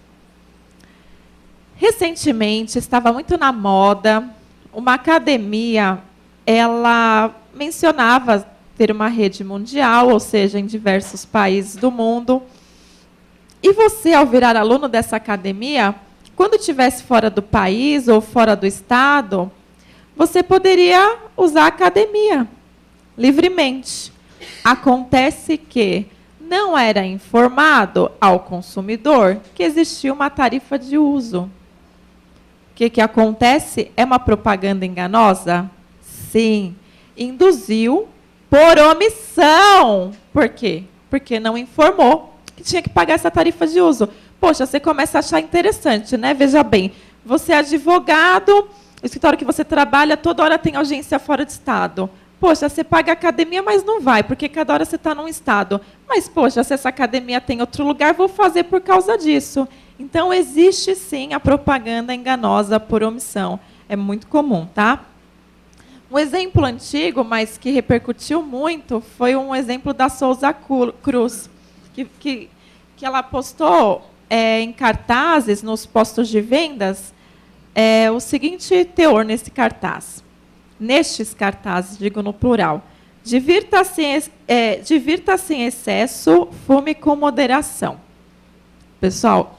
[SPEAKER 2] Recentemente, estava muito na moda, uma academia, ela mencionava ter uma rede mundial, ou seja, em diversos países do mundo. E você, ao virar aluno dessa academia, quando estivesse fora do país ou fora do estado, você poderia usar a academia livremente. Acontece que não era informado ao consumidor que existia uma tarifa de uso. O que acontece? É uma propaganda enganosa? Sim. Induziu por omissão. Por quê? Porque não informou que tinha que pagar essa tarifa de uso. Poxa, você começa a achar interessante, né? Veja bem, você é advogado, o escritório que você trabalha, toda hora tem audiência fora de estado. Poxa, você paga a academia, mas não vai, porque cada hora você está num estado. Mas, poxa, se essa academia tem outro lugar, vou fazer por causa disso. Então, existe, sim, a propaganda enganosa por omissão. É muito comum, tá? Um exemplo antigo, mas que repercutiu muito, foi um exemplo da Souza Cruz, que ela postou em cartazes, nos postos de vendas, o seguinte teor nesse cartaz. Nestes cartazes, digo no plural, divirta-se em excesso, fume com moderação. Pessoal,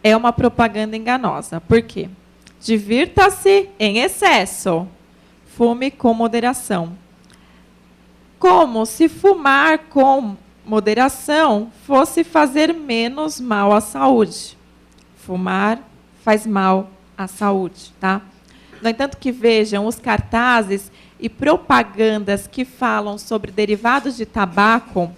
[SPEAKER 2] é uma propaganda enganosa. Por quê? Divirta-se em excesso, fume com moderação. Como se fumar com moderação fosse fazer menos mal à saúde. Fumar faz mal à saúde, tá? No entanto, que vejam, os cartazes e propagandas que falam sobre derivados de tabaco,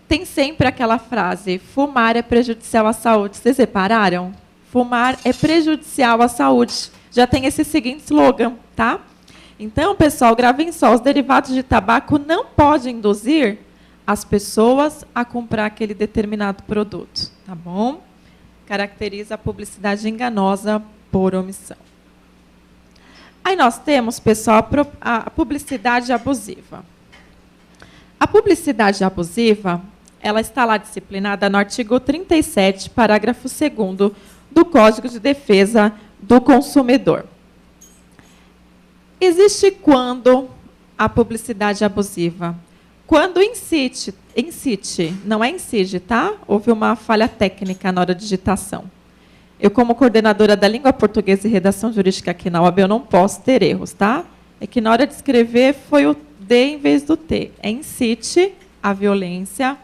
[SPEAKER 2] tem sempre aquela frase: fumar é prejudicial à saúde. Vocês repararam? Fumar é prejudicial à saúde. Já tem esse seguinte slogan, tá? Então, pessoal, gravem só: os derivados de tabaco não podem induzir as pessoas a comprar aquele determinado produto, tá bom? Caracteriza a publicidade enganosa por omissão. Aí nós temos, pessoal, a publicidade abusiva. A publicidade abusiva, ela está lá disciplinada no artigo 37, parágrafo 2º do Código de Defesa do Consumidor. Existe quando a publicidade abusiva? Quando incite, não é incide, tá? Houve uma falha técnica na hora da digitação. Eu, como coordenadora da língua portuguesa e redação jurídica aqui na UAB, eu não posso ter erros, tá? É que na hora de escrever foi o D em vez do T. É incite a violência,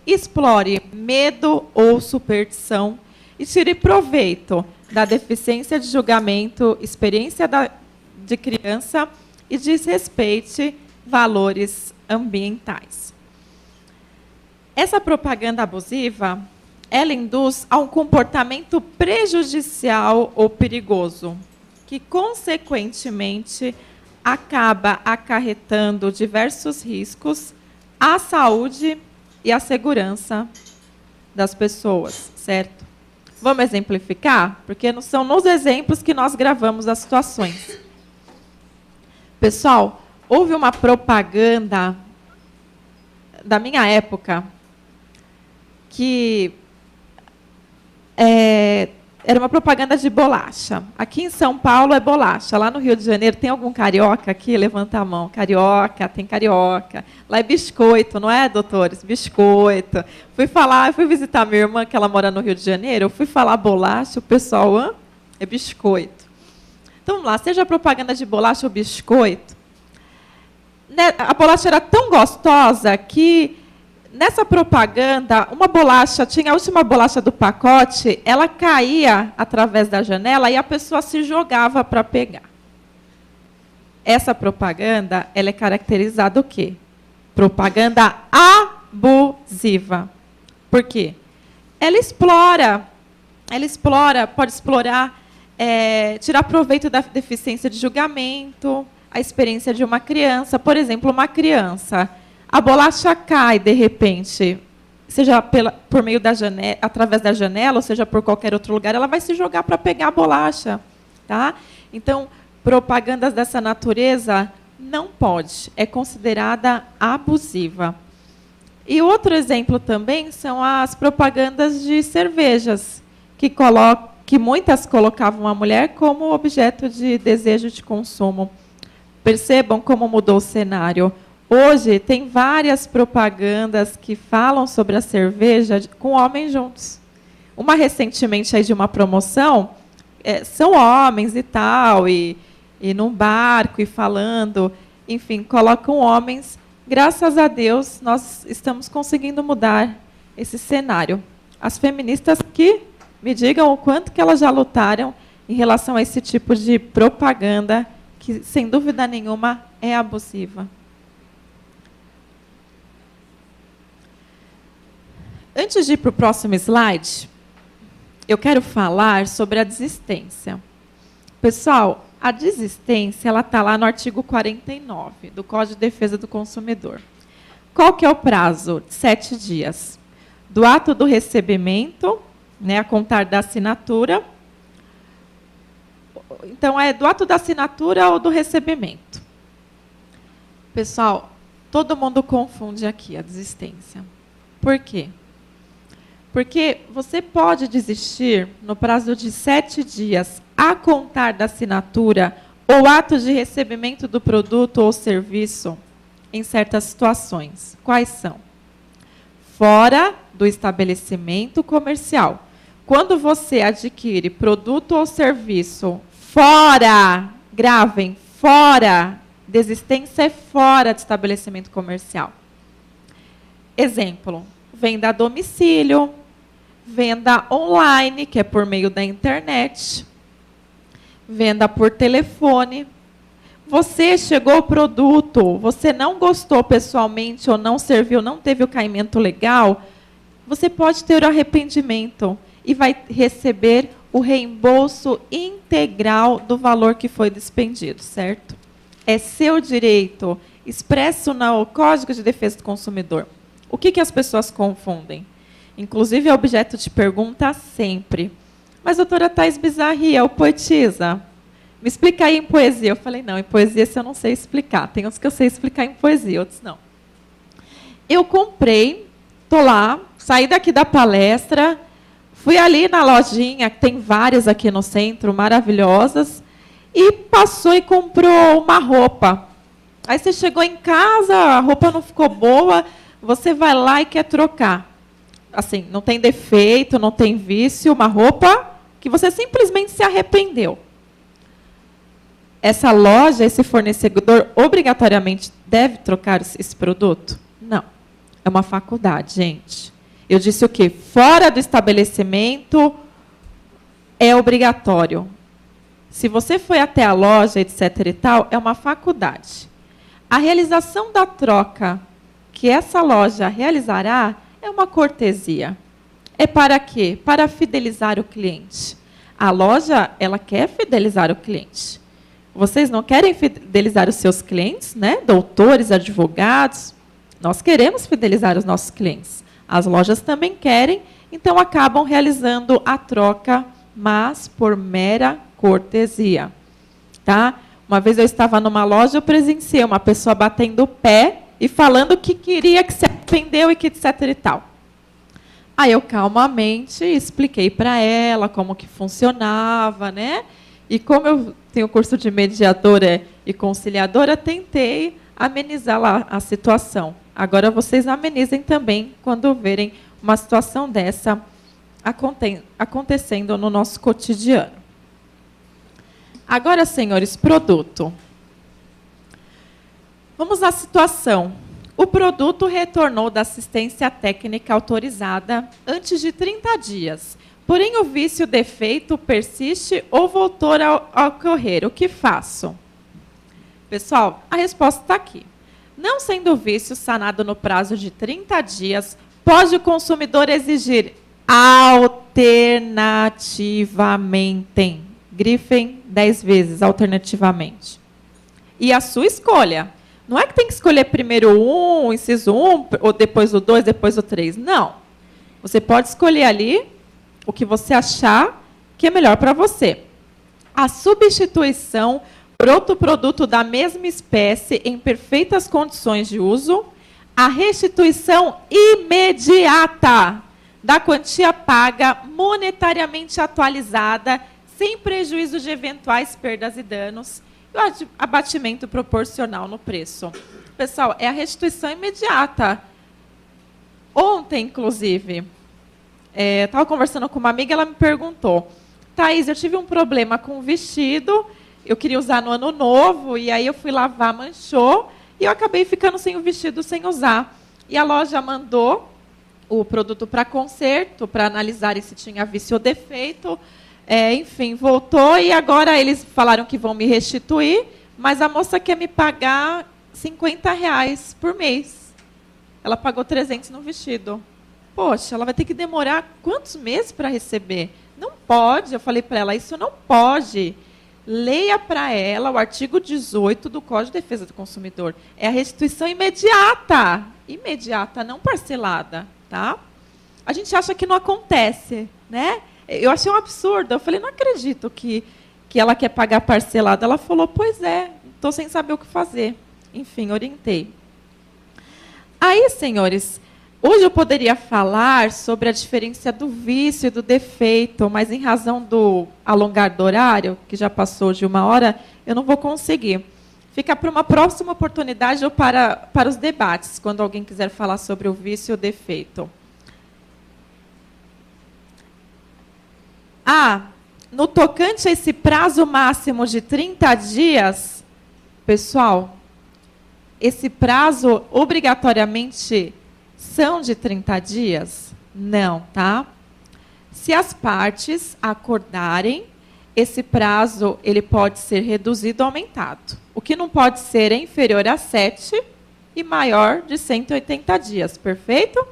[SPEAKER 2] explore medo ou superstição e tire proveito da deficiência de julgamento, experiência de criança e desrespeite valores ambientais. Essa propaganda abusiva, ela induz a um comportamento prejudicial ou perigoso, que, consequentemente, acaba acarretando diversos riscos à saúde e à segurança das pessoas, certo? Vamos exemplificar? Porque não são nos exemplos que nós gravamos as situações. Pessoal, houve uma propaganda da minha época que era uma propaganda de bolacha. Aqui em São Paulo é bolacha. Lá no Rio de Janeiro, tem algum carioca aqui? Levanta a mão. Carioca, tem carioca. Lá é biscoito, não é, doutores? Biscoito. Fui visitar minha irmã, que ela mora no Rio de Janeiro. Eu fui falar bolacha, o pessoal, é biscoito. Então, vamos lá, seja propaganda de bolacha ou biscoito. A bolacha era tão gostosa que, nessa propaganda, uma bolacha, tinha a última bolacha do pacote, ela caía através da janela e a pessoa se jogava para pegar. Essa propaganda, ela é caracterizada o quê? Propaganda abusiva. Por quê? Ela explora, pode explorar, tirar proveito da deficiência de julgamento, a experiência de uma criança. Por exemplo, uma criança, a bolacha cai de repente, seja por meio da janela, através da janela, ou seja por qualquer outro lugar, ela vai se jogar para pegar a bolacha, tá? Então, propagandas dessa natureza não pode, é considerada abusiva. E outro exemplo também são as propagandas de cervejas, que muitas colocavam a mulher como objeto de desejo de consumo. Percebam como mudou o cenário. Hoje, tem várias propagandas que falam sobre a cerveja com homens juntos. Uma recentemente aí de uma promoção, são homens e tal, e num barco, e falando, enfim, colocam homens. Graças a Deus, nós estamos conseguindo mudar esse cenário. As feministas que me digam o quanto que elas já lutaram em relação a esse tipo de propaganda, que, sem dúvida nenhuma, é abusiva. Antes de ir para o próximo slide, eu quero falar sobre a desistência. Pessoal, a desistência está lá no artigo 49 do Código de Defesa do Consumidor. Qual que é o prazo? 7 dias. Do ato do recebimento, né, a contar da assinatura. Então, é do ato da assinatura ou do recebimento. Pessoal, todo mundo confunde aqui a desistência. Por quê? Porque você pode desistir no prazo de 7 dias a contar da assinatura ou ato de recebimento do produto ou serviço em certas situações. Quais são? Fora do estabelecimento comercial. Quando você adquire produto ou serviço fora, gravem, fora, desistência é fora do estabelecimento comercial. Exemplo, venda a domicílio, venda online, que é por meio da internet, venda por telefone. Você chegou o produto, você não gostou pessoalmente ou não serviu, não teve o caimento legal, você pode ter o arrependimento e vai receber o reembolso integral do valor que foi despendido, certo? É seu direito, expresso no Código de Defesa do Consumidor. O que as pessoas confundem? Inclusive, é objeto de pergunta sempre. Mas, doutora Thais Bizarria, o poetisa, me explica aí em poesia. Eu falei, não, em poesia esse eu não sei explicar. Tem uns que eu sei explicar em poesia, outros não. Eu comprei, estou lá, saí daqui da palestra, fui ali na lojinha, que tem várias aqui no centro, maravilhosas, e passou e comprou uma roupa. Aí você chegou em casa, a roupa não ficou boa, você vai lá e quer trocar. Assim, não tem defeito, não tem vício, uma roupa que você simplesmente se arrependeu. Essa loja, esse fornecedor, obrigatoriamente deve trocar esse produto? Não. É uma faculdade, gente. Eu disse o quê? Fora do estabelecimento, é obrigatório. Se você foi até a loja, etc. e tal, é uma faculdade. A realização da troca que essa loja realizará é uma cortesia. É para quê? Para fidelizar o cliente. A loja, ela quer fidelizar o cliente. Vocês não querem fidelizar os seus clientes, né? Doutores, advogados. Nós queremos fidelizar os nossos clientes. As lojas também querem, então acabam realizando a troca, mas por mera cortesia. Tá? Uma vez eu estava numa loja, eu presenciei uma pessoa batendo o pé e falando que queria, que se arrependeu e que etc e tal. Aí eu calmamente expliquei para ela como que funcionava, né? E como eu tenho curso de mediadora e conciliadora, tentei amenizar lá a situação. Agora vocês amenizem também quando verem uma situação dessa acontecendo no nosso cotidiano. Agora, senhores, produto. Vamos à situação. O produto retornou da assistência técnica autorizada antes de 30 dias. Porém, o vício defeito persiste ou voltou a ocorrer. O que faço? Pessoal, a resposta está aqui. Não sendo o vício sanado no prazo de 30 dias, pode o consumidor exigir alternativamente. Grifem 10 vezes, alternativamente. E a sua escolha. Não é que tem que escolher primeiro o 1, inciso 1, ou depois o 2, depois o 3. Não. Você pode escolher ali o que você achar que é melhor para você. A substituição por outro produto da mesma espécie em perfeitas condições de uso, a restituição imediata da quantia paga monetariamente atualizada, sem prejuízo de eventuais perdas e danos, e o abatimento proporcional no preço. Pessoal, é a restituição imediata. Ontem, inclusive, estava conversando com uma amiga, ela me perguntou, Thais, eu tive um problema com o vestido, eu queria usar no ano novo, e aí eu fui lavar, manchou, e eu acabei ficando sem o vestido, sem usar. E a loja mandou o produto para conserto, para analisar se tinha vício ou defeito. Enfim, voltou, e agora eles falaram que vão me restituir, mas a moça quer me pagar R$50 por mês. Ela pagou 300 no vestido. Poxa, ela vai ter que demorar quantos meses para receber? Não pode, eu falei para ela, isso não pode. Leia para ela o artigo 18 do Código de Defesa do Consumidor. É a restituição imediata. Imediata, não parcelada. Tá? A gente acha que não acontece, né? Eu achei um absurdo. Eu falei, não acredito que ela quer pagar parcelada. Ela falou, pois é, estou sem saber o que fazer. Enfim, orientei. Aí, senhores, hoje eu poderia falar sobre a diferença do vício e do defeito, mas em razão do alongar do horário, que já passou de 1 hora, eu não vou conseguir. Fica para uma próxima oportunidade ou para os debates, quando alguém quiser falar sobre o vício e o defeito. No tocante a esse prazo máximo de 30 dias, pessoal, esse prazo obrigatoriamente são de 30 dias? Não, tá? Se as partes acordarem esse prazo ele pode ser reduzido ou aumentado. O que não pode ser é inferior a 7 e maior de 180 dias, perfeito?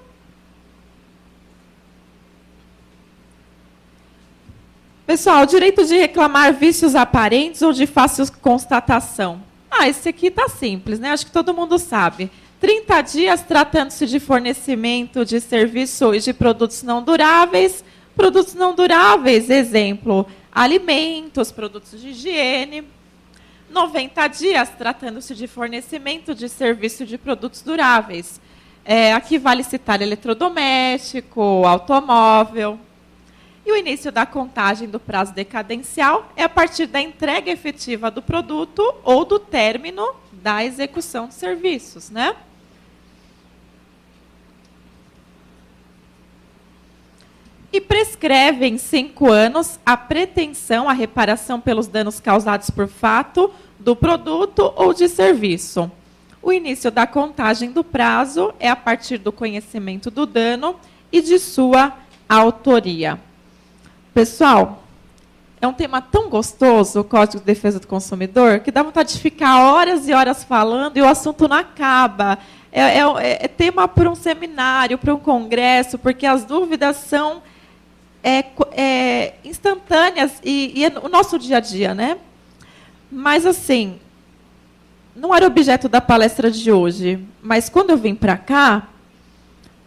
[SPEAKER 2] Pessoal, o direito de reclamar vícios aparentes ou de fácil constatação. Esse aqui está simples, né? Acho que todo mundo sabe. 30 dias tratando-se de fornecimento de serviço e de produtos não duráveis. Produtos não duráveis, exemplo, alimentos, produtos de higiene. 90 dias tratando-se de fornecimento de serviço de produtos duráveis. Aqui vale citar eletrodoméstico, automóvel. E o início da contagem do prazo decadencial é a partir da entrega efetiva do produto ou do término da execução de serviços, né? E prescreve em 5 anos a pretensão à reparação pelos danos causados por fato do produto ou de serviço. O início da contagem do prazo é a partir do conhecimento do dano e de sua autoria. Pessoal, é um tema tão gostoso, o Código de Defesa do Consumidor, que dá vontade de ficar horas e horas falando e o assunto não acaba. É tema para um seminário, para um congresso, porque as dúvidas são instantâneas e é o nosso dia a dia, né? Mas, assim, não era objeto da palestra de hoje, mas quando eu vim para cá,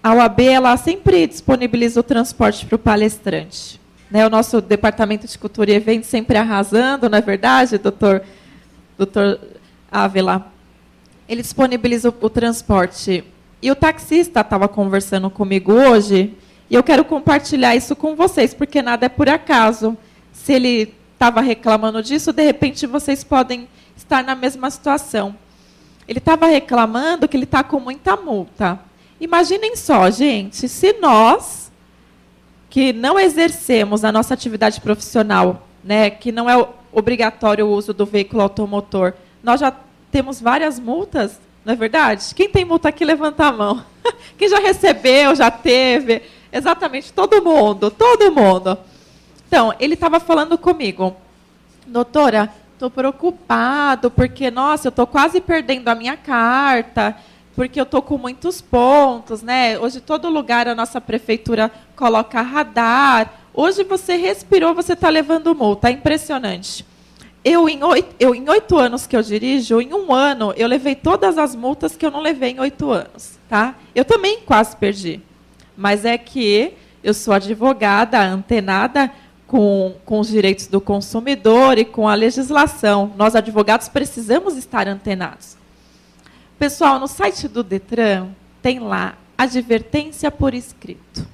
[SPEAKER 2] a OAB ela sempre disponibiliza o transporte para o palestrante. O nosso departamento de cultura e eventos sempre arrasando, não é verdade, doutor Ávila? Ele disponibiliza o transporte. E o taxista estava conversando comigo hoje, e eu quero compartilhar isso com vocês, porque nada é por acaso. Se ele estava reclamando disso, de repente vocês podem estar na mesma situação. Ele estava reclamando que ele está com muita multa. Imaginem só, gente, se nós que não exercemos a nossa atividade profissional, né, que não é obrigatório o uso do veículo automotor, nós já temos várias multas, não é verdade? Quem tem multa aqui, levanta a mão. Quem já recebeu, já teve? Exatamente, todo mundo, todo mundo. Então, ele estava falando comigo, doutora, estou preocupado, porque, nossa, eu estou quase perdendo a minha carta, porque eu estou com muitos pontos, né? Hoje, todo lugar, a nossa prefeitura coloca radar. Hoje, você respirou, você está levando multa. É impressionante. Em 8 anos que eu dirijo, em 1 ano, eu levei todas as multas que eu não levei em 8 anos. Tá? Eu também quase perdi. Mas é que eu sou advogada antenada com os direitos do consumidor e com a legislação. Nós, advogados, precisamos estar antenados. Pessoal, no site do Detran, tem lá advertência por escrito.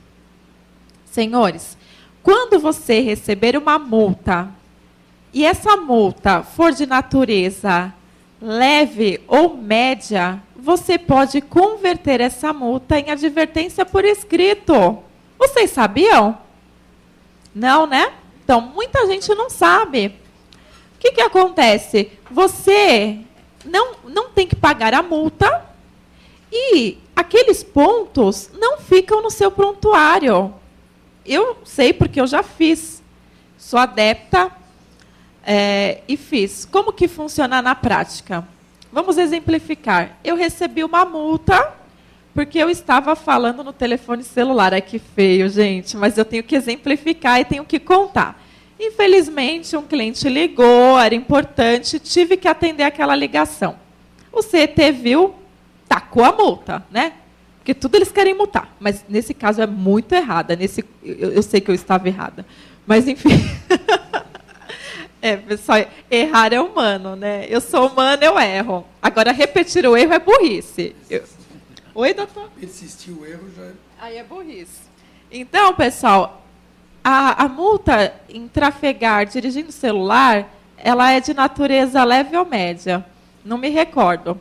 [SPEAKER 2] Senhores, quando você receber uma multa, e essa multa for de natureza leve ou média, você pode converter essa multa em advertência por escrito. Vocês sabiam? Não, né? Então, muita gente não sabe. O que acontece? Você não tem que pagar a multa e aqueles pontos não ficam no seu prontuário. Eu sei porque eu já fiz. Sou adepta e fiz. Como que funciona na prática? Vamos exemplificar. Eu recebi uma multa porque eu estava falando no telefone celular. Ai, que feio, gente, mas eu tenho que exemplificar e tenho que contar. Infelizmente, um cliente ligou, era importante, tive que atender aquela ligação. O CET viu, tacou a multa, né? Porque tudo eles querem multar. Mas, nesse caso, é muito errada. Eu sei que eu estava errada. Mas, enfim. Pessoal, errar é humano, né? Eu sou humana, eu erro. Agora, repetir o erro é burrice. Oi, doutor?
[SPEAKER 3] Persistir o erro já é...
[SPEAKER 2] Aí é burrice. Então, pessoal... A multa em trafegar dirigindo celular, ela é de natureza leve ou média? Não me recordo.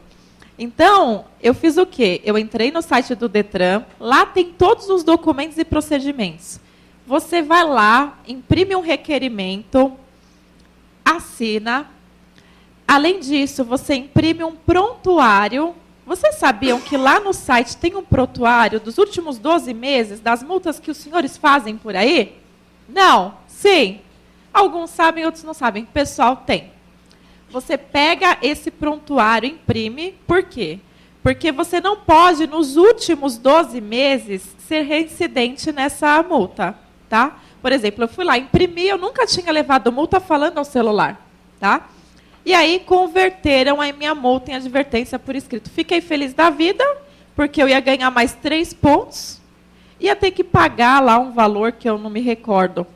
[SPEAKER 2] Então, eu fiz o quê? Eu entrei no site do Detran, lá tem todos os documentos e procedimentos. Você vai lá, imprime um requerimento, assina. Além disso, você imprime um prontuário. Vocês sabiam que lá no site tem um prontuário dos últimos 12 meses, das multas que os senhores fazem por aí? Não? Sim. Alguns sabem, outros não sabem. Pessoal, tem. Você pega esse prontuário, imprime. Por quê? Porque você não pode, nos últimos 12 meses, ser reincidente nessa multa, tá? Por exemplo, eu fui lá, imprimi, eu nunca tinha levado multa falando ao celular, tá? E aí converteram a minha multa em advertência por escrito. Fiquei feliz da vida, porque eu ia ganhar mais 3 pontos, ia ter que pagar lá um valor que eu não me recordo.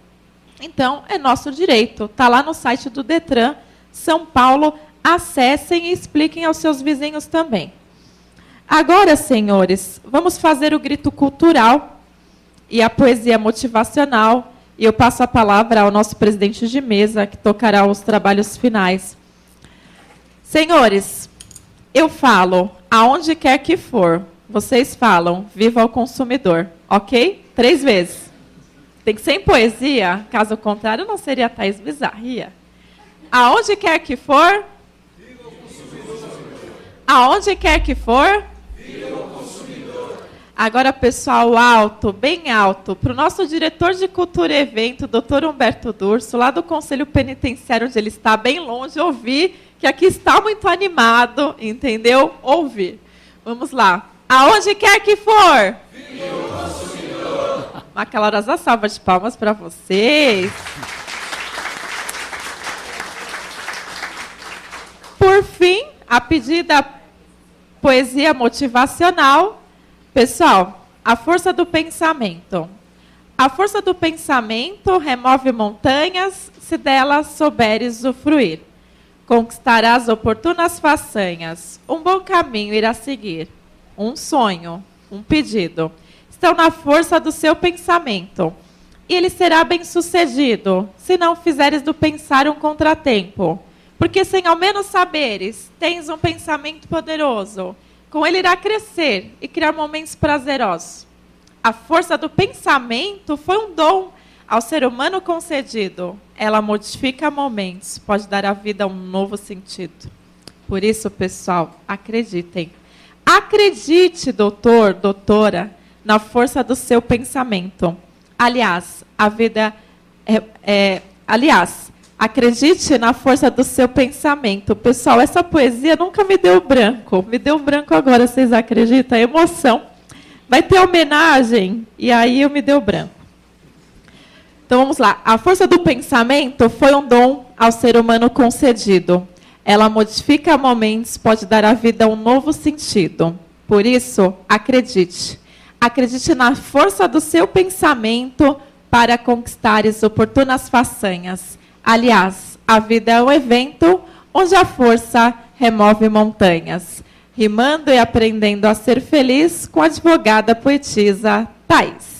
[SPEAKER 2] Então, é nosso direito. Está lá no site do Detran, São Paulo. Acessem e expliquem aos seus vizinhos também. Agora, senhores, vamos fazer o grito cultural e a poesia motivacional. E eu passo a palavra ao nosso presidente de mesa, que tocará os trabalhos finais. Senhores, eu falo, aonde quer que for, vocês falam, viva o consumidor, ok? 3 vezes. Tem que ser em poesia, caso contrário, não seria Thaís Bizarria. Aonde quer que for, viva o consumidor. Aonde quer que for, viva o consumidor. Agora, pessoal, alto, bem alto, para o nosso diretor de cultura e evento, doutor Humberto Durso, lá do Conselho Penitenciário, onde ele está, bem longe, ouvir, que aqui está muito animado, entendeu? Ouvir. Vamos lá. Aonde quer que for, viva o consumidor. Uma calorosa salva de palmas para vocês. Por fim, a pedida poesia motivacional. Pessoal, a força do pensamento. A força do pensamento remove montanhas, se dela souberes usufruir. Conquistarás oportunas façanhas, um bom caminho irá seguir. Um sonho, um pedido, estão na força do seu pensamento. E ele será bem-sucedido, se não fizeres do pensar um contratempo. Porque sem ao menos saberes, tens um pensamento poderoso. Com ele irá crescer e criar momentos prazerosos. A força do pensamento foi um dom ao ser humano concedido. Ela modifica momentos, pode dar à vida um novo sentido. Por isso, pessoal, acreditem. Acredite, doutor, doutora, na força do seu pensamento. Aliás, a vida acredite na força do seu pensamento. Pessoal, essa poesia nunca me deu branco. Me deu branco agora, vocês acreditam? Emoção. Vai ter homenagem, e aí eu me deu branco. Então, vamos lá. A força do pensamento foi um dom ao ser humano concedido. Ela modifica momentos, pode dar à vida um novo sentido. Por isso, acredite. Acredite na força do seu pensamento para conquistares oportunas façanhas. Aliás, a vida é um evento onde a força remove montanhas. Rimando e aprendendo a ser feliz com a advogada poetisa Thaís.